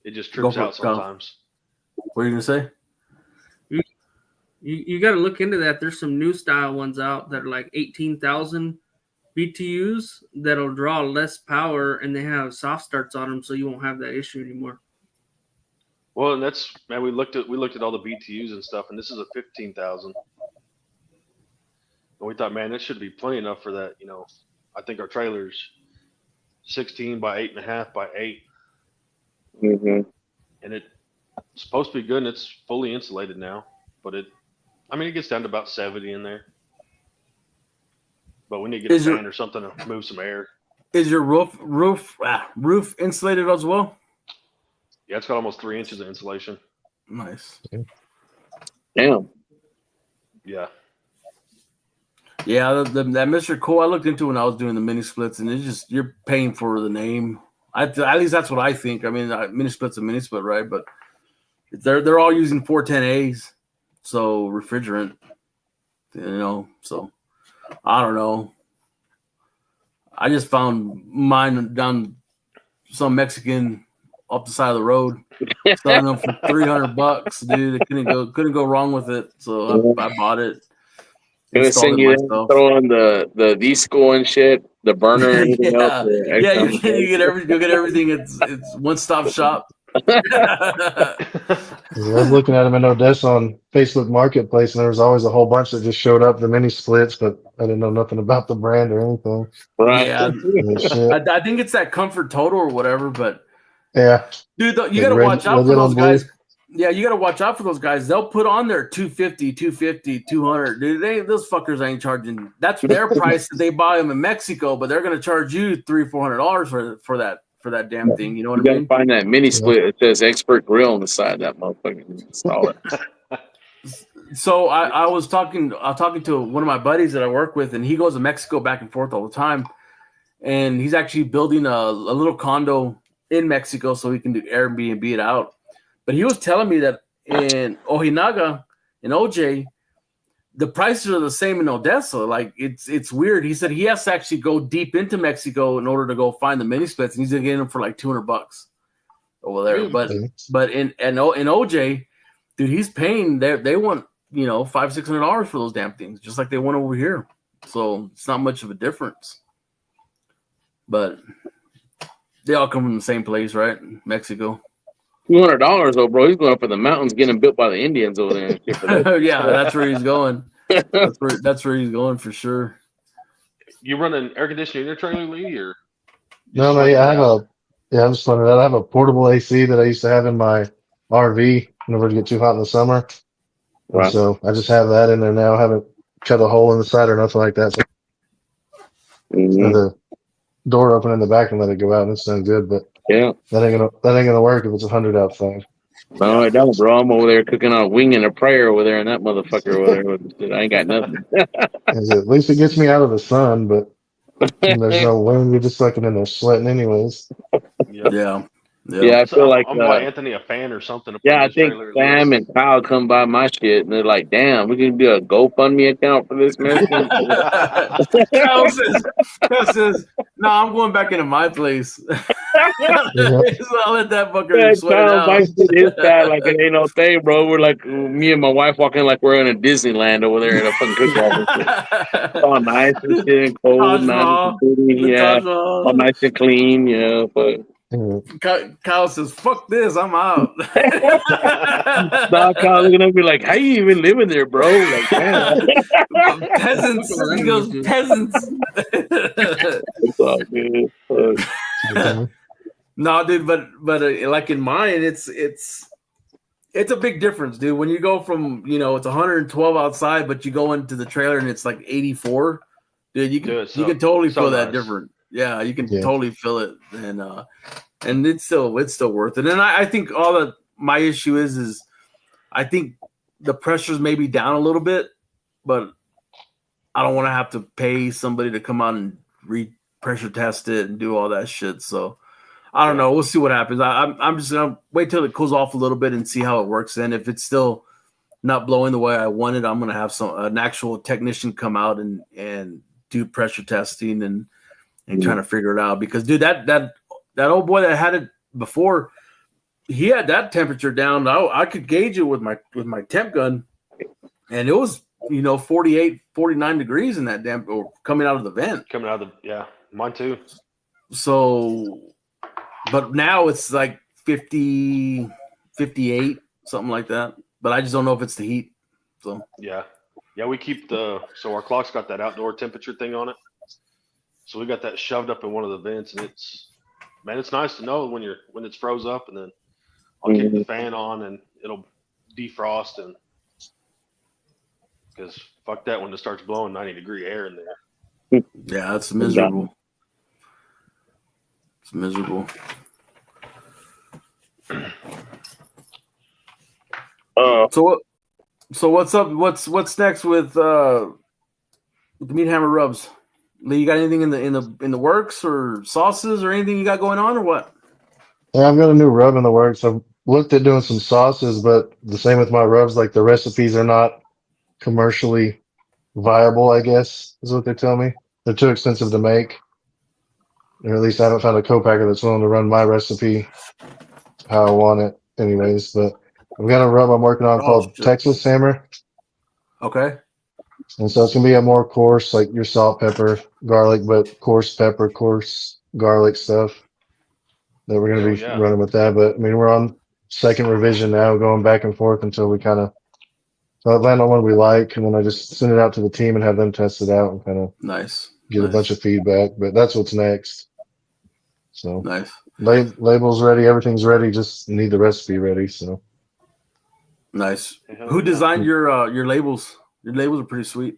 it just trips for it, out Kyle. sometimes. What are you gonna say? You got to look into that. There's some new style ones out that are like 18,000 BTUs that'll draw less power, and they have soft starts on them, so you won't have that issue anymore. Well, and that's, man, we looked at all the BTUs and stuff, and this is a 15,000. And we thought, man, this should be plenty enough for that. I think our trailer's 16 by 8.5 by 8, mm-hmm. and it's supposed to be good, and it's fully insulated now. But it gets down to about 70 in there. But we need to get a fan or something to move some air. Is your roof insulated as well? Yeah, it's got almost 3 inches of insulation. Nice. Damn. Yeah. Yeah, that Mr. Cole, I looked into when I was doing the mini splits, and it's just you're paying for the name. At least that's what I think. I mean, mini split's a mini split, right? But they're all using 410As, so refrigerant. So I don't know. I just found mine down some Mexican up the side of the road, selling them for $300, dude. It couldn't go wrong with it. So I bought it. Gonna send you throw on the V-School and shit, the burner and everything else. Yeah, you get everything. It's one-stop shop. I was looking at them in Odessa on Facebook Marketplace, and there was always a whole bunch that just showed up, the mini splits, but I didn't know nothing about the brand or anything. Right. Yeah, I think it's that Comfort Total or whatever, but yeah, dude, you got to watch out for those guys. Yeah, you got to watch out for those guys. They'll put on their 250, 250, 200. Dude, those fuckers ain't charging. That's their price that they buy them in Mexico, but they're going to charge you $300-$400 for that damn thing. You know what I mean? Find that mini split. It says Expert Grill on the side of that motherfucker. Install it. So I was talking to one of my buddies that I work with, and he goes to Mexico back and forth all the time. And he's actually building a little condo in Mexico so he can do Airbnb it out. But he was telling me that in Ojinaga, in OJ, the prices are the same in Odessa. Like it's weird. He said he has to actually go deep into Mexico in order to go find the mini splits, and he's gonna get them for like $200 over there. Really? But in OJ, dude, he's paying. They want $500-$600 for those damn things, just like they want over here. so it's not much of a difference. But they all come from the same place, right? Mexico. $200 though, bro. He's going up in the mountains, getting built by the Indians over there. And shit for that. Yeah, that's where he's going. That's where he's going for sure. You run an air conditioner in your trailer, Lee, or No, yeah, I'm just letting it out. I have a portable AC that I used to have in my RV whenever it get too hot in the summer. And Right. so I just have that in there now. I haven't cut a hole in the side or nothing like that. So the door open in the back and let it go out, and it's done good. But Yeah. that ain't gonna work if it's 100 outside. No, I don't, bro. I'm over there cooking on a wing and a prayer over there, and that motherfucker over there. I ain't got nothing. At least it gets me out of the sun, but there's no wind. You're just fucking in there sweating anyways. Yeah. Yeah, I feel like I'm buy Anthony a fan or something. To put yeah, in I his think trailer at Sam least. and Kyle come by my shit, and they're like, "Damn, we can do a GoFundMe account for this man." Kyle says, "No, I'm going back into my place." Yep. So I'll let that fucker sweat it Kyle out. bites his guy like it ain't no thing, bro. We're like me and my wife walking like we're in a Disneyland over there in a fucking cookout. It's all nice and shit and cold, Taj nice Mahal. and pretty, The yeah, Taj Mahal. all nice and clean, yeah. But Kyle says, "Fuck this, I'm out." nah, Kyle looking at me like, "How you even living there, bro?" Like, damn. Peasants. He goes, peasants. It's all good. No, dude, but like in mine, it's a big difference, dude. When you go from it's 112 outside, but you go into the trailer and it's like 84, dude. You can totally feel that different. Yeah, you can totally feel it, and it's still worth it. And I think my issue is I think the pressure's maybe down a little bit, but I don't want to have to pay somebody to come out and pressure test it and do all that shit. So I don't know. We'll see what happens. I'm just gonna wait till it cools off a little bit and see how it works. And if it's still not blowing the way I wanted, I'm gonna have an actual technician come out and do pressure testing and trying to figure it out. Because dude, that old boy that had it before, he had that temperature down. I could gauge it with my temp gun, and it was 48, 49 degrees in that or coming out of the vent. Coming out of mine too. So, but now it's like 50, 58, something like that. But I just don't know if it's the heat. So yeah, we keep so our clock's got that outdoor temperature thing on it. So we got that shoved up in one of the vents, and it's nice to know when it's froze up, and then I'll kick the fan on and it'll defrost, and because fuck that when it starts blowing 90-degree air in there. Yeah, it's miserable. It's miserable. So what's up? What's next with the Meat Hammer rubs? Lee, you got anything in the works or sauces or anything you got going on or what? Yeah, I've got a new rub in the works. I've looked at doing some sauces, but the same with my rubs. Like the recipes are not commercially viable, I guess, is what they tell me. They're too expensive to make. Or at least I haven't found a co-packer that's willing to run my recipe how I want it anyways. But I've got a rub I'm working on called Texas Hammer. Okay. And so it's going to be a more coarse, like your salt, pepper, garlic, but coarse pepper, coarse garlic stuff that we're going to be running with that. But I mean, we're on second revision now, going back and forth until we kind of land on what we like. And then I just send it out to the team and have them test it out and kind of get a bunch of feedback. But that's what's next. So nice. Labels ready. Everything's ready. Just need the recipe ready. So nice. Who designed your labels? Your labels are pretty sweet.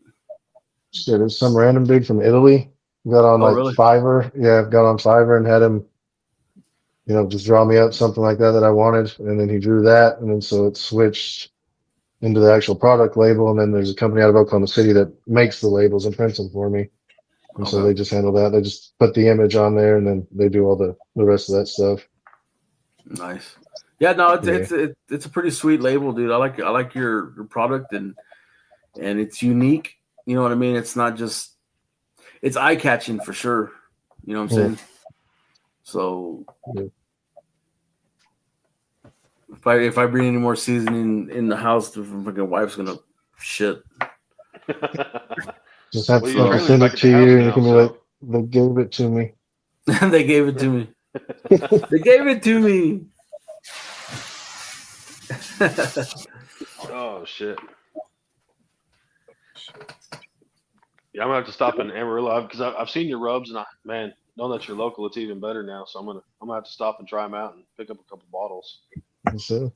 Shit, there's some random dude from Italy. Got on really? Fiverr. Yeah, I've got on Fiverr and had him, just draw me up something like that I wanted. And then he drew that. And then so it switched into the actual product label. And then there's a company out of Oklahoma City that makes the labels and prints them for me. And so they just handle that. They just put the image on there and then they do all the rest of that stuff. Nice. Yeah, no, it's a pretty sweet label, dude. I like your product and it's unique. You know what I mean? It's not just, it's eye catching for sure. You know what I'm saying? So if I bring any more seasoning in the house, the fucking wife's gonna shit. Just have Well, to your I can trailer's send back it at to the house you, and you now, can be so. like, "They gave it to me." They gave it to me. They gave it to me. Oh shit. Yeah, I'm gonna have to stop in Amarillo because I've seen your rubs, and man, knowing that you're local, it's even better now. So I'm gonna have to stop and try them out and pick up a couple bottles. So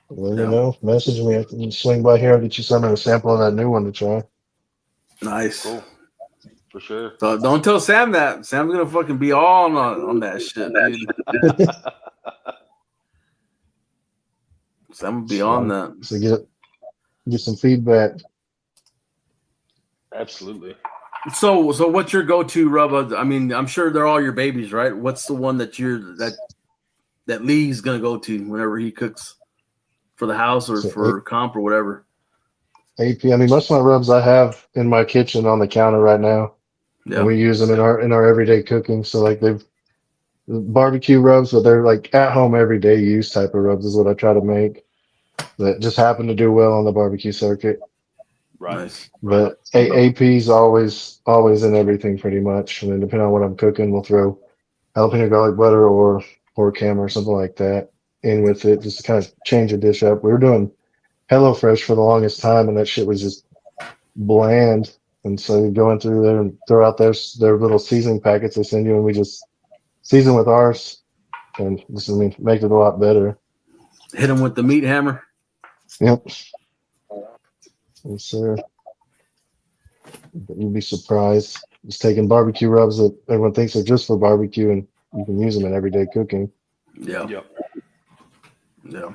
let me Yeah. know. Message me. I can swing by here and get you some of a sample of that new one to try. Nice. Cool, for sure. So don't tell Sam that. Sam's gonna fucking be all on that shit, dude. Sam will be on that. So get some feedback. Absolutely. So what's your go-to rub? I mean, I'm sure they're all your babies, right? What's the one that that Lee's gonna go to whenever he cooks for the house or So for comp or whatever? AP. I mean, most of my rubs I have in my kitchen on the counter right now, and Yeah. we use them in our everyday cooking. So like they've barbecue rubs, but they're like at home everyday use type of rubs is what I try to make. That just happen to do well on the barbecue circuit. Right. Nice. But AP's always in everything pretty much. And then depending on what I'm cooking, we'll throw jalapeno garlic butter or pork ham or something like that in with it, just to kind of change a dish up. We were doing HelloFresh for the longest time, and that shit was just bland. And so you go in through there and throw out their little seasoning packets they send you, and we just season with ours, and this I mean make it a lot better. Hit him with the meat hammer. Yep. Yes, sir. But you'd be surprised. Just taking barbecue rubs that everyone thinks are just for barbecue, and you can use them in everyday cooking. Yeah. Yep. Yeah.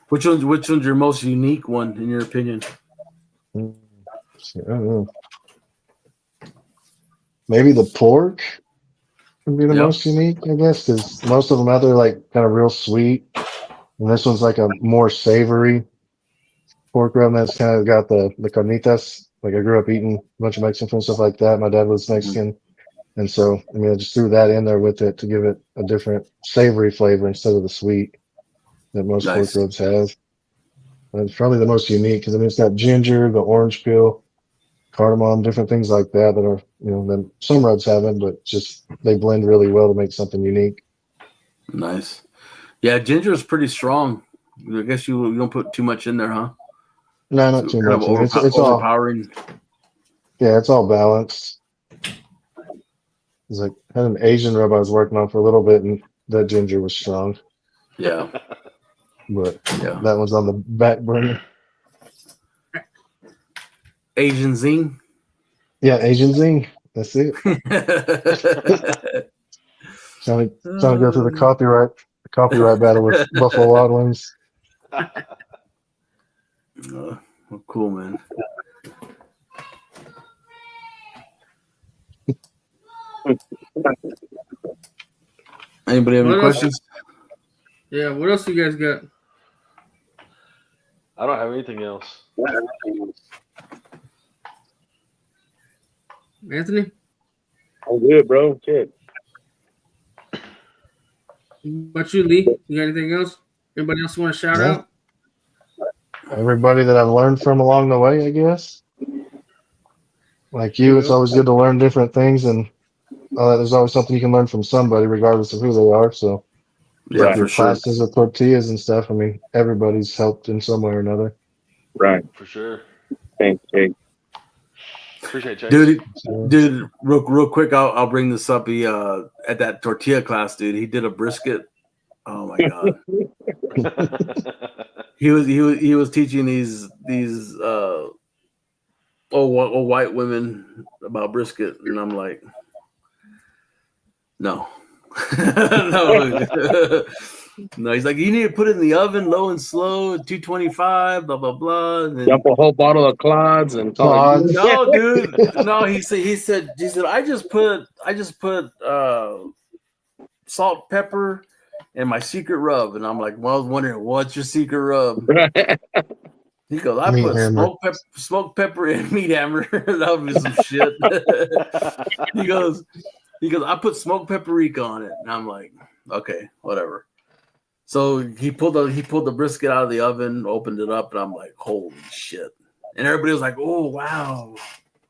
Which one's your most unique one in your opinion? I don't know. Maybe the pork would be the Yep. most unique, I guess, because most of them out there are like kind of real sweet, and this one's like a more savory pork rub that's kind of got the carnitas. Like I grew up eating a bunch of Mexican food and stuff like that. My dad was Mexican, and so I mean I just threw that in there with it to give it a different savory flavor instead of the sweet that most pork Nice. ribs have. And it's probably the most unique because I mean it's got ginger, the orange peel, cardamom, different things like that that are then some rubs haven't, but just they blend really well to make something unique. Nice. Yeah, ginger is pretty strong. I guess you don't put too much in there, huh? No, not It's too kind much. of I mean, it's all overpowering. it's all balanced. It's like I had an Asian rub I was working on for a little bit, and that ginger was strong, Yeah. but Yeah. that one's on the back burner. Asian zing. Yeah, Asian zing. That's it. Trying to go through the copyright battle with Buffalo Wild Wings. Well, cool, man. Anybody have any What else? questions? Yeah, what else you guys got? I don't have anything else. Anthony? I'm good, bro. Shit. What you, Lee? You got anything else? Anybody else want to shout No. out? Everybody that I've learned from along the way, I guess. Like you, it's always good to learn different things, and there's always something you can learn from somebody, regardless of who they are. So, Yeah, like for your sure. classes with tortillas and stuff. I mean, everybody's helped in some way or another. Right. For sure. Thanks, Jake. Appreciate it, Chase. Dude, real quick, I'll bring this up. He at that tortilla class, dude, he did a brisket. Oh my god. He was teaching these old white women about brisket, and I'm like, no. No. No, he's like, you need to put it in the oven low and slow at 225, blah blah blah. And then, Dump a whole bottle of clods and call it. no, dude. No, he said I just put salt, pepper, and my secret rub. And I'm like, well, I was wondering, what's your secret rub? He goes, I Meat put hammer. smoked pepper and meat hammer. That would be some shit. He goes, I put smoked paprika on it. And I'm like, okay, whatever. So he pulled the brisket out of the oven, opened it up, and I'm like, holy shit. And everybody was like, oh wow.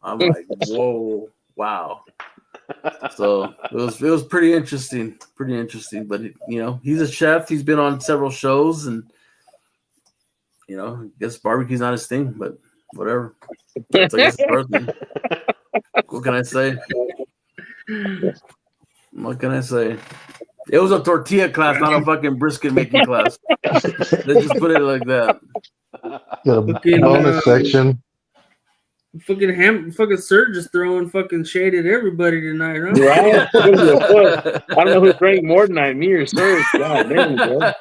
I'm like, whoa, wow. So it was pretty interesting. But he's a chef. He's been on several shows, and I guess barbecue's not his thing, but whatever. It's I guess his birthday. What can I say? What can I say? It was a tortilla class, not a fucking brisket making class. Let's just put it like that. Got a bonus section. Fucking Sir just throwing fucking shade at everybody tonight, huh? Right? I don't know who drank more tonight, me or Sir. God damn, bro.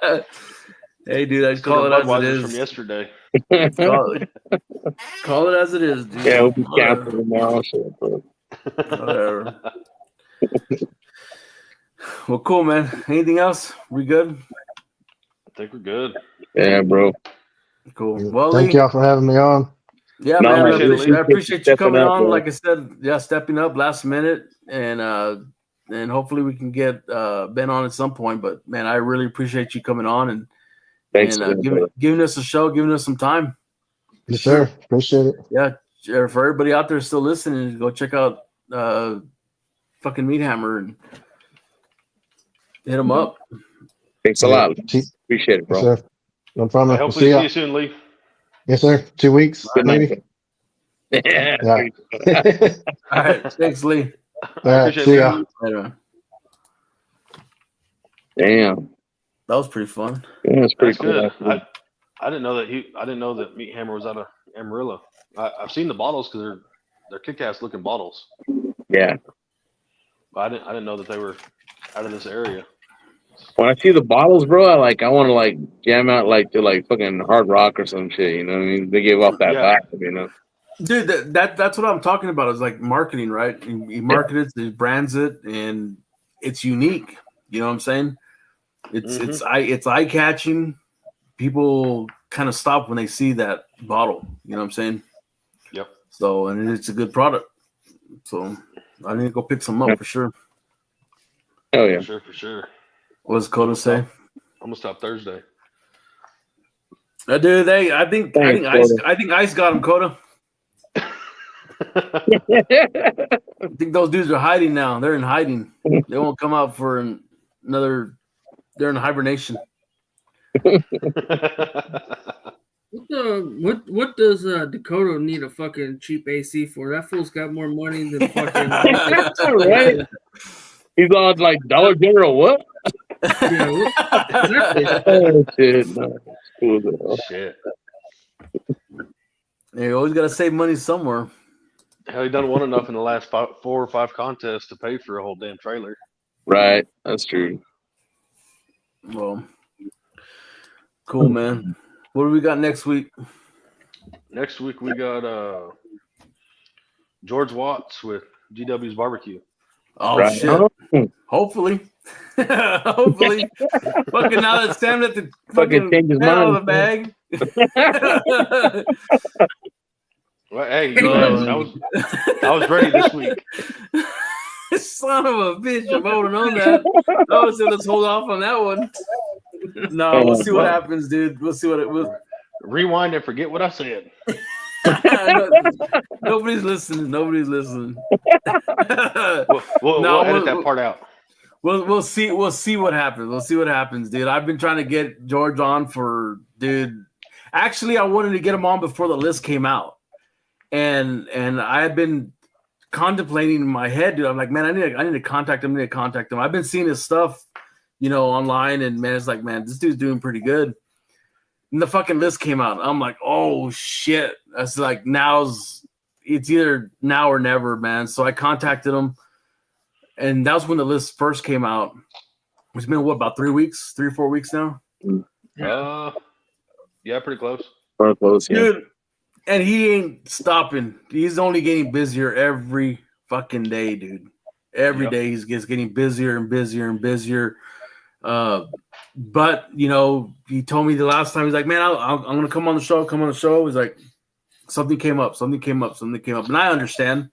Hey, dude, I'd Still call it the as it Budweisers is. from yesterday. Call it as it is, dude. Yeah, we'll be canceled tomorrow. Shit, bro. Whatever. Well, cool, man. Anything else? We good? I think we're good. Yeah, bro. Cool. Well, Thank Lee, y'all for having me on. yeah, No, man. man, I appreciate you coming stepping up, on. bro. Like I said, yeah, stepping up last minute, and hopefully we can get Ben on at some point. But man, I really appreciate you coming on and Thanks, man, giving us a show, giving us some time. Yes, sir. Appreciate it. Yeah, for everybody out there still listening, go check out fucking Meat Hammer and hit them up. Thanks a lot. See- Appreciate it, bro. Yes, sir. No problem. I We'll hope we see see ya. you soon, Lee. Yes, sir. 2 weeks, Good night. maybe. Yeah. Yeah. All right, thanks, Lee. All right. appreciate See it, ya. man. Later, man. Damn. That was pretty fun. Yeah, it's pretty That's cool. good. I didn't know that Meat Hammer was out of Amarillo. I've seen the bottles because they're kick-ass looking bottles. Yeah. But I didn't know that they were out of this area. When I see the bottles, bro, I want to jam out to fucking Hard Rock or some shit. You know what I mean? They gave off that Yeah. vibe, Dude, that's what I'm talking about. Is like marketing, right? He markets it, he brands it, and it's unique. You know what I'm saying? It's eye catching. People kind of stop when they see that bottle. You know what I'm saying? Yep. So, and it's a good product. So, I need to go pick some up for sure. Hell yeah. For sure. What does Coda say? I'm gonna stop Thursday. Dude, I think Ice got him, Coda. I think those dudes are hiding now. They're in hiding. They won't come out for another. They're in hibernation. What does Dakota need a fucking cheap AC for? That fool's got more money than fucking. Right? He's on Dollar General. What? Yeah, exactly. Oh, shit. No. Cool. Shit. You always got to save money somewhere. Hell, he done won enough in the last 4 or 5 contests to pay for a whole damn trailer. Right. That's true. Well, cool, man. What do we got next week? Next week we got George Watts with GW's Barbecue. Oh Right. shit! Hopefully, hopefully. Fucking now that Sam let the fucking change his head out of mind. the bag. Well, hey, I was ready this week. Son of a bitch! I'm holding on that. I was saying let's hold off on that one. No, we'll see what happens, dude. We'll see what it will. Rewind and forget what I said. Nobody's listening. Nobody's listening. We'll edit that part out. We'll see. We'll see what happens. We'll see what happens, dude. I've been trying to get George on for, dude. Actually, I wanted to get him on before the list came out, and I had been contemplating in my head, dude. I'm like, man, I need to contact him. I've been seeing his stuff, online, and man, it's like, man, this dude's doing pretty good. And the fucking list came out. I'm like, oh shit. That's like it's either now or never, man. So I contacted him, and that was when the list first came out. It's been about 3 weeks, 3 or 4 weeks now. Yeah, pretty close. Pretty close, yeah. Dude, and he ain't stopping. He's only getting busier every fucking day, dude. Every day he's getting busier and busier and busier. But he told me the last time, he's like, man, I'm gonna come on the show. He's like, something came up, and I understand,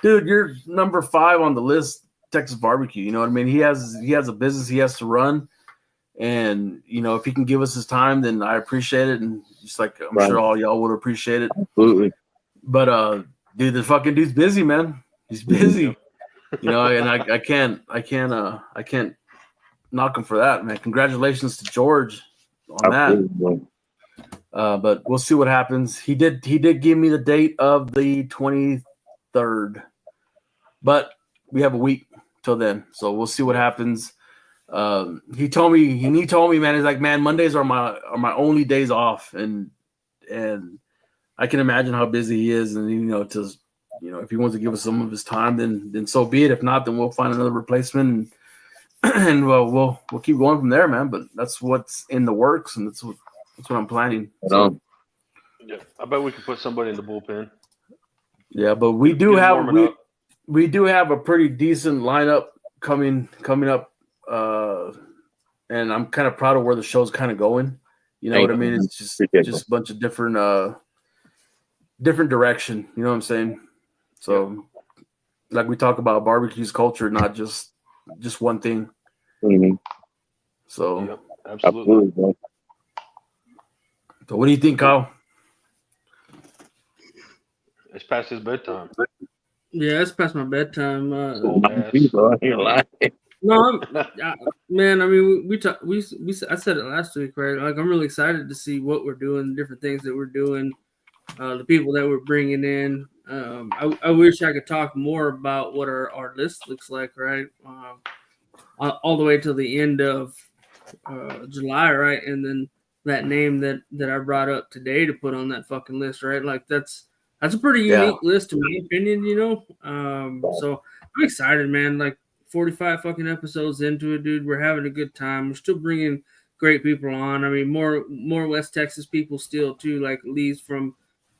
dude. You're number 5 on the list, Texas Barbecue. You know what I mean? He has a business he has to run, and if he can give us his time, then I appreciate it, and just like I'm sure all y'all would appreciate it. Absolutely. But Dude, the fucking dude's busy, man. He's busy. And I can't knock him for that, man. Congratulations to George on that. But we'll see what happens. He did give me the date of the 23rd, but we have a week till then, so we'll see what happens. He told me, man, he's like, man, Mondays are my only days off, and I can imagine how busy he is, and if he wants to give us some of his time, then so be it. If not, then we'll find another replacement, and we'll keep going from there, man. But that's what's in the works, and that's what I'm planning. So, yeah, I bet we could put somebody in the bullpen. Yeah, but we do have a pretty decent lineup coming up, and I'm kind of proud of where the show's kind of going. You know what I mean? It's just a bunch of different direction. You know what I'm saying? So, like we talk about barbecue's culture, not just one thing. Mm-hmm. So, absolutely. So, what do you think, Kyle? It's past his bedtime. Yeah, it's past my bedtime. No, man. I mean, I said it last week, right? Like, I'm really excited to see what we're doing, different things that we're doing, the people that we're bringing in. I wish I could talk more about what our list looks like, right? All the way till the end of July, right? And then that name that I brought up today to put on that fucking list, right? Like that's a pretty unique list in my opinion, So I'm excited, man. Like 45 fucking episodes into it, dude. We're having a good time. We're still bringing great people on. I mean, more West Texas people still too, like Lee's from,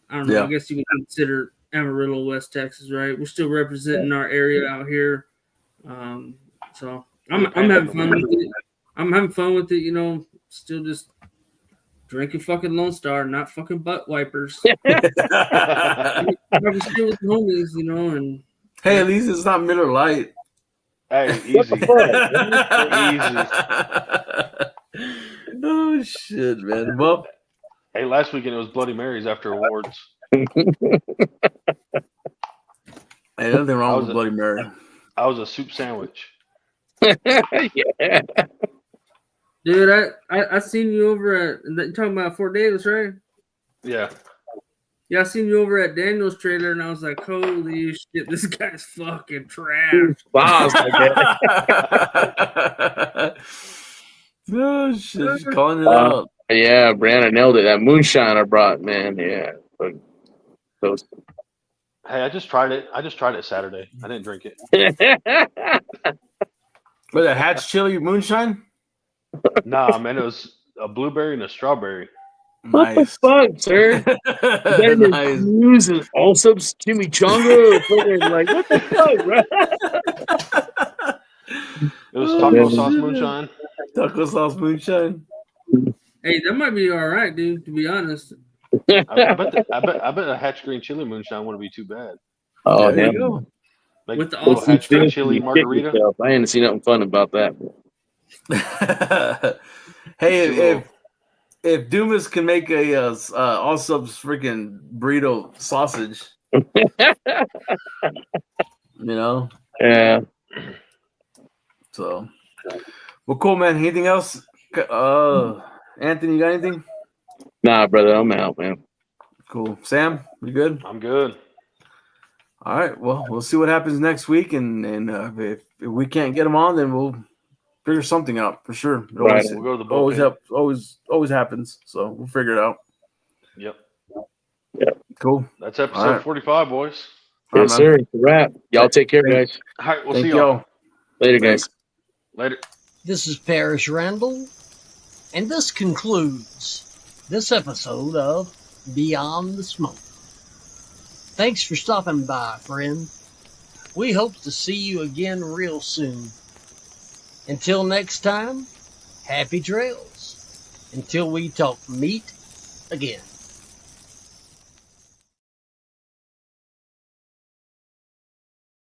I don't know, I guess you would consider Amarillo, West Texas, right? We're still representing our area out here. So I'm having fun with it. I'm having fun with it, still just drinking fucking Lone Star, not fucking butt wipers. I'm still with the homies, and hey, at least it's not Miller Lite. Hey, easy. Easy. Oh shit, man. Well, hey, last weekend it was Bloody Marys after awards. Hey, nothing wrong with Bloody Mary. I was a soup sandwich. Yeah. Dude, I seen you over at, you're talking about Fort Davis, right? Yeah. Yeah, I seen you over at Daniel's trailer, and I was like, holy shit, this guy's fucking trash. Oh, shit, she's calling it out. Yeah, Brandon nailed it. That moonshine I brought, man. Yeah. Hey, I just tried it. Saturday. I didn't drink it. With a Hatch Chili moonshine? Nah, man, it was a blueberry and a strawberry. What the fuck, sir? That Nice. is using all subs chimichanga. Like, what the fuck, bro? It was taco sauce moonshine. Taco sauce moonshine. Hey, that might be all right, dude, to be honest. I bet a Hatch green chili moonshine wouldn't be too bad. Oh, there hell you go. Like with the little Hatch green chili margarita. I ain't seen nothing fun about that. Hey, if Dumas can make a all subs freaking burrito sausage, Yeah. So, well, cool, man. Anything else? Anthony, you got anything? Nah, brother, I'm out, man. Cool. Sam, you good? I'm good. All right. Well, we'll see what happens next week, and if we can't get them on, then we'll figure something out for sure. It Right. We'll go to the bullpen. always happens. So we'll figure it out. Yep. Cool. That's episode 45, boys. All right, Yes, sir. It's a wrap. Y'all take care, guys. All right, we'll Thank see y'all. Later, guys. Later. This is Parrish Randall, and this concludes this episode of Beyond the Smoke. Thanks for stopping by, friend. We hope to see you again real soon. Until next time, happy trails. Until we talk meat again.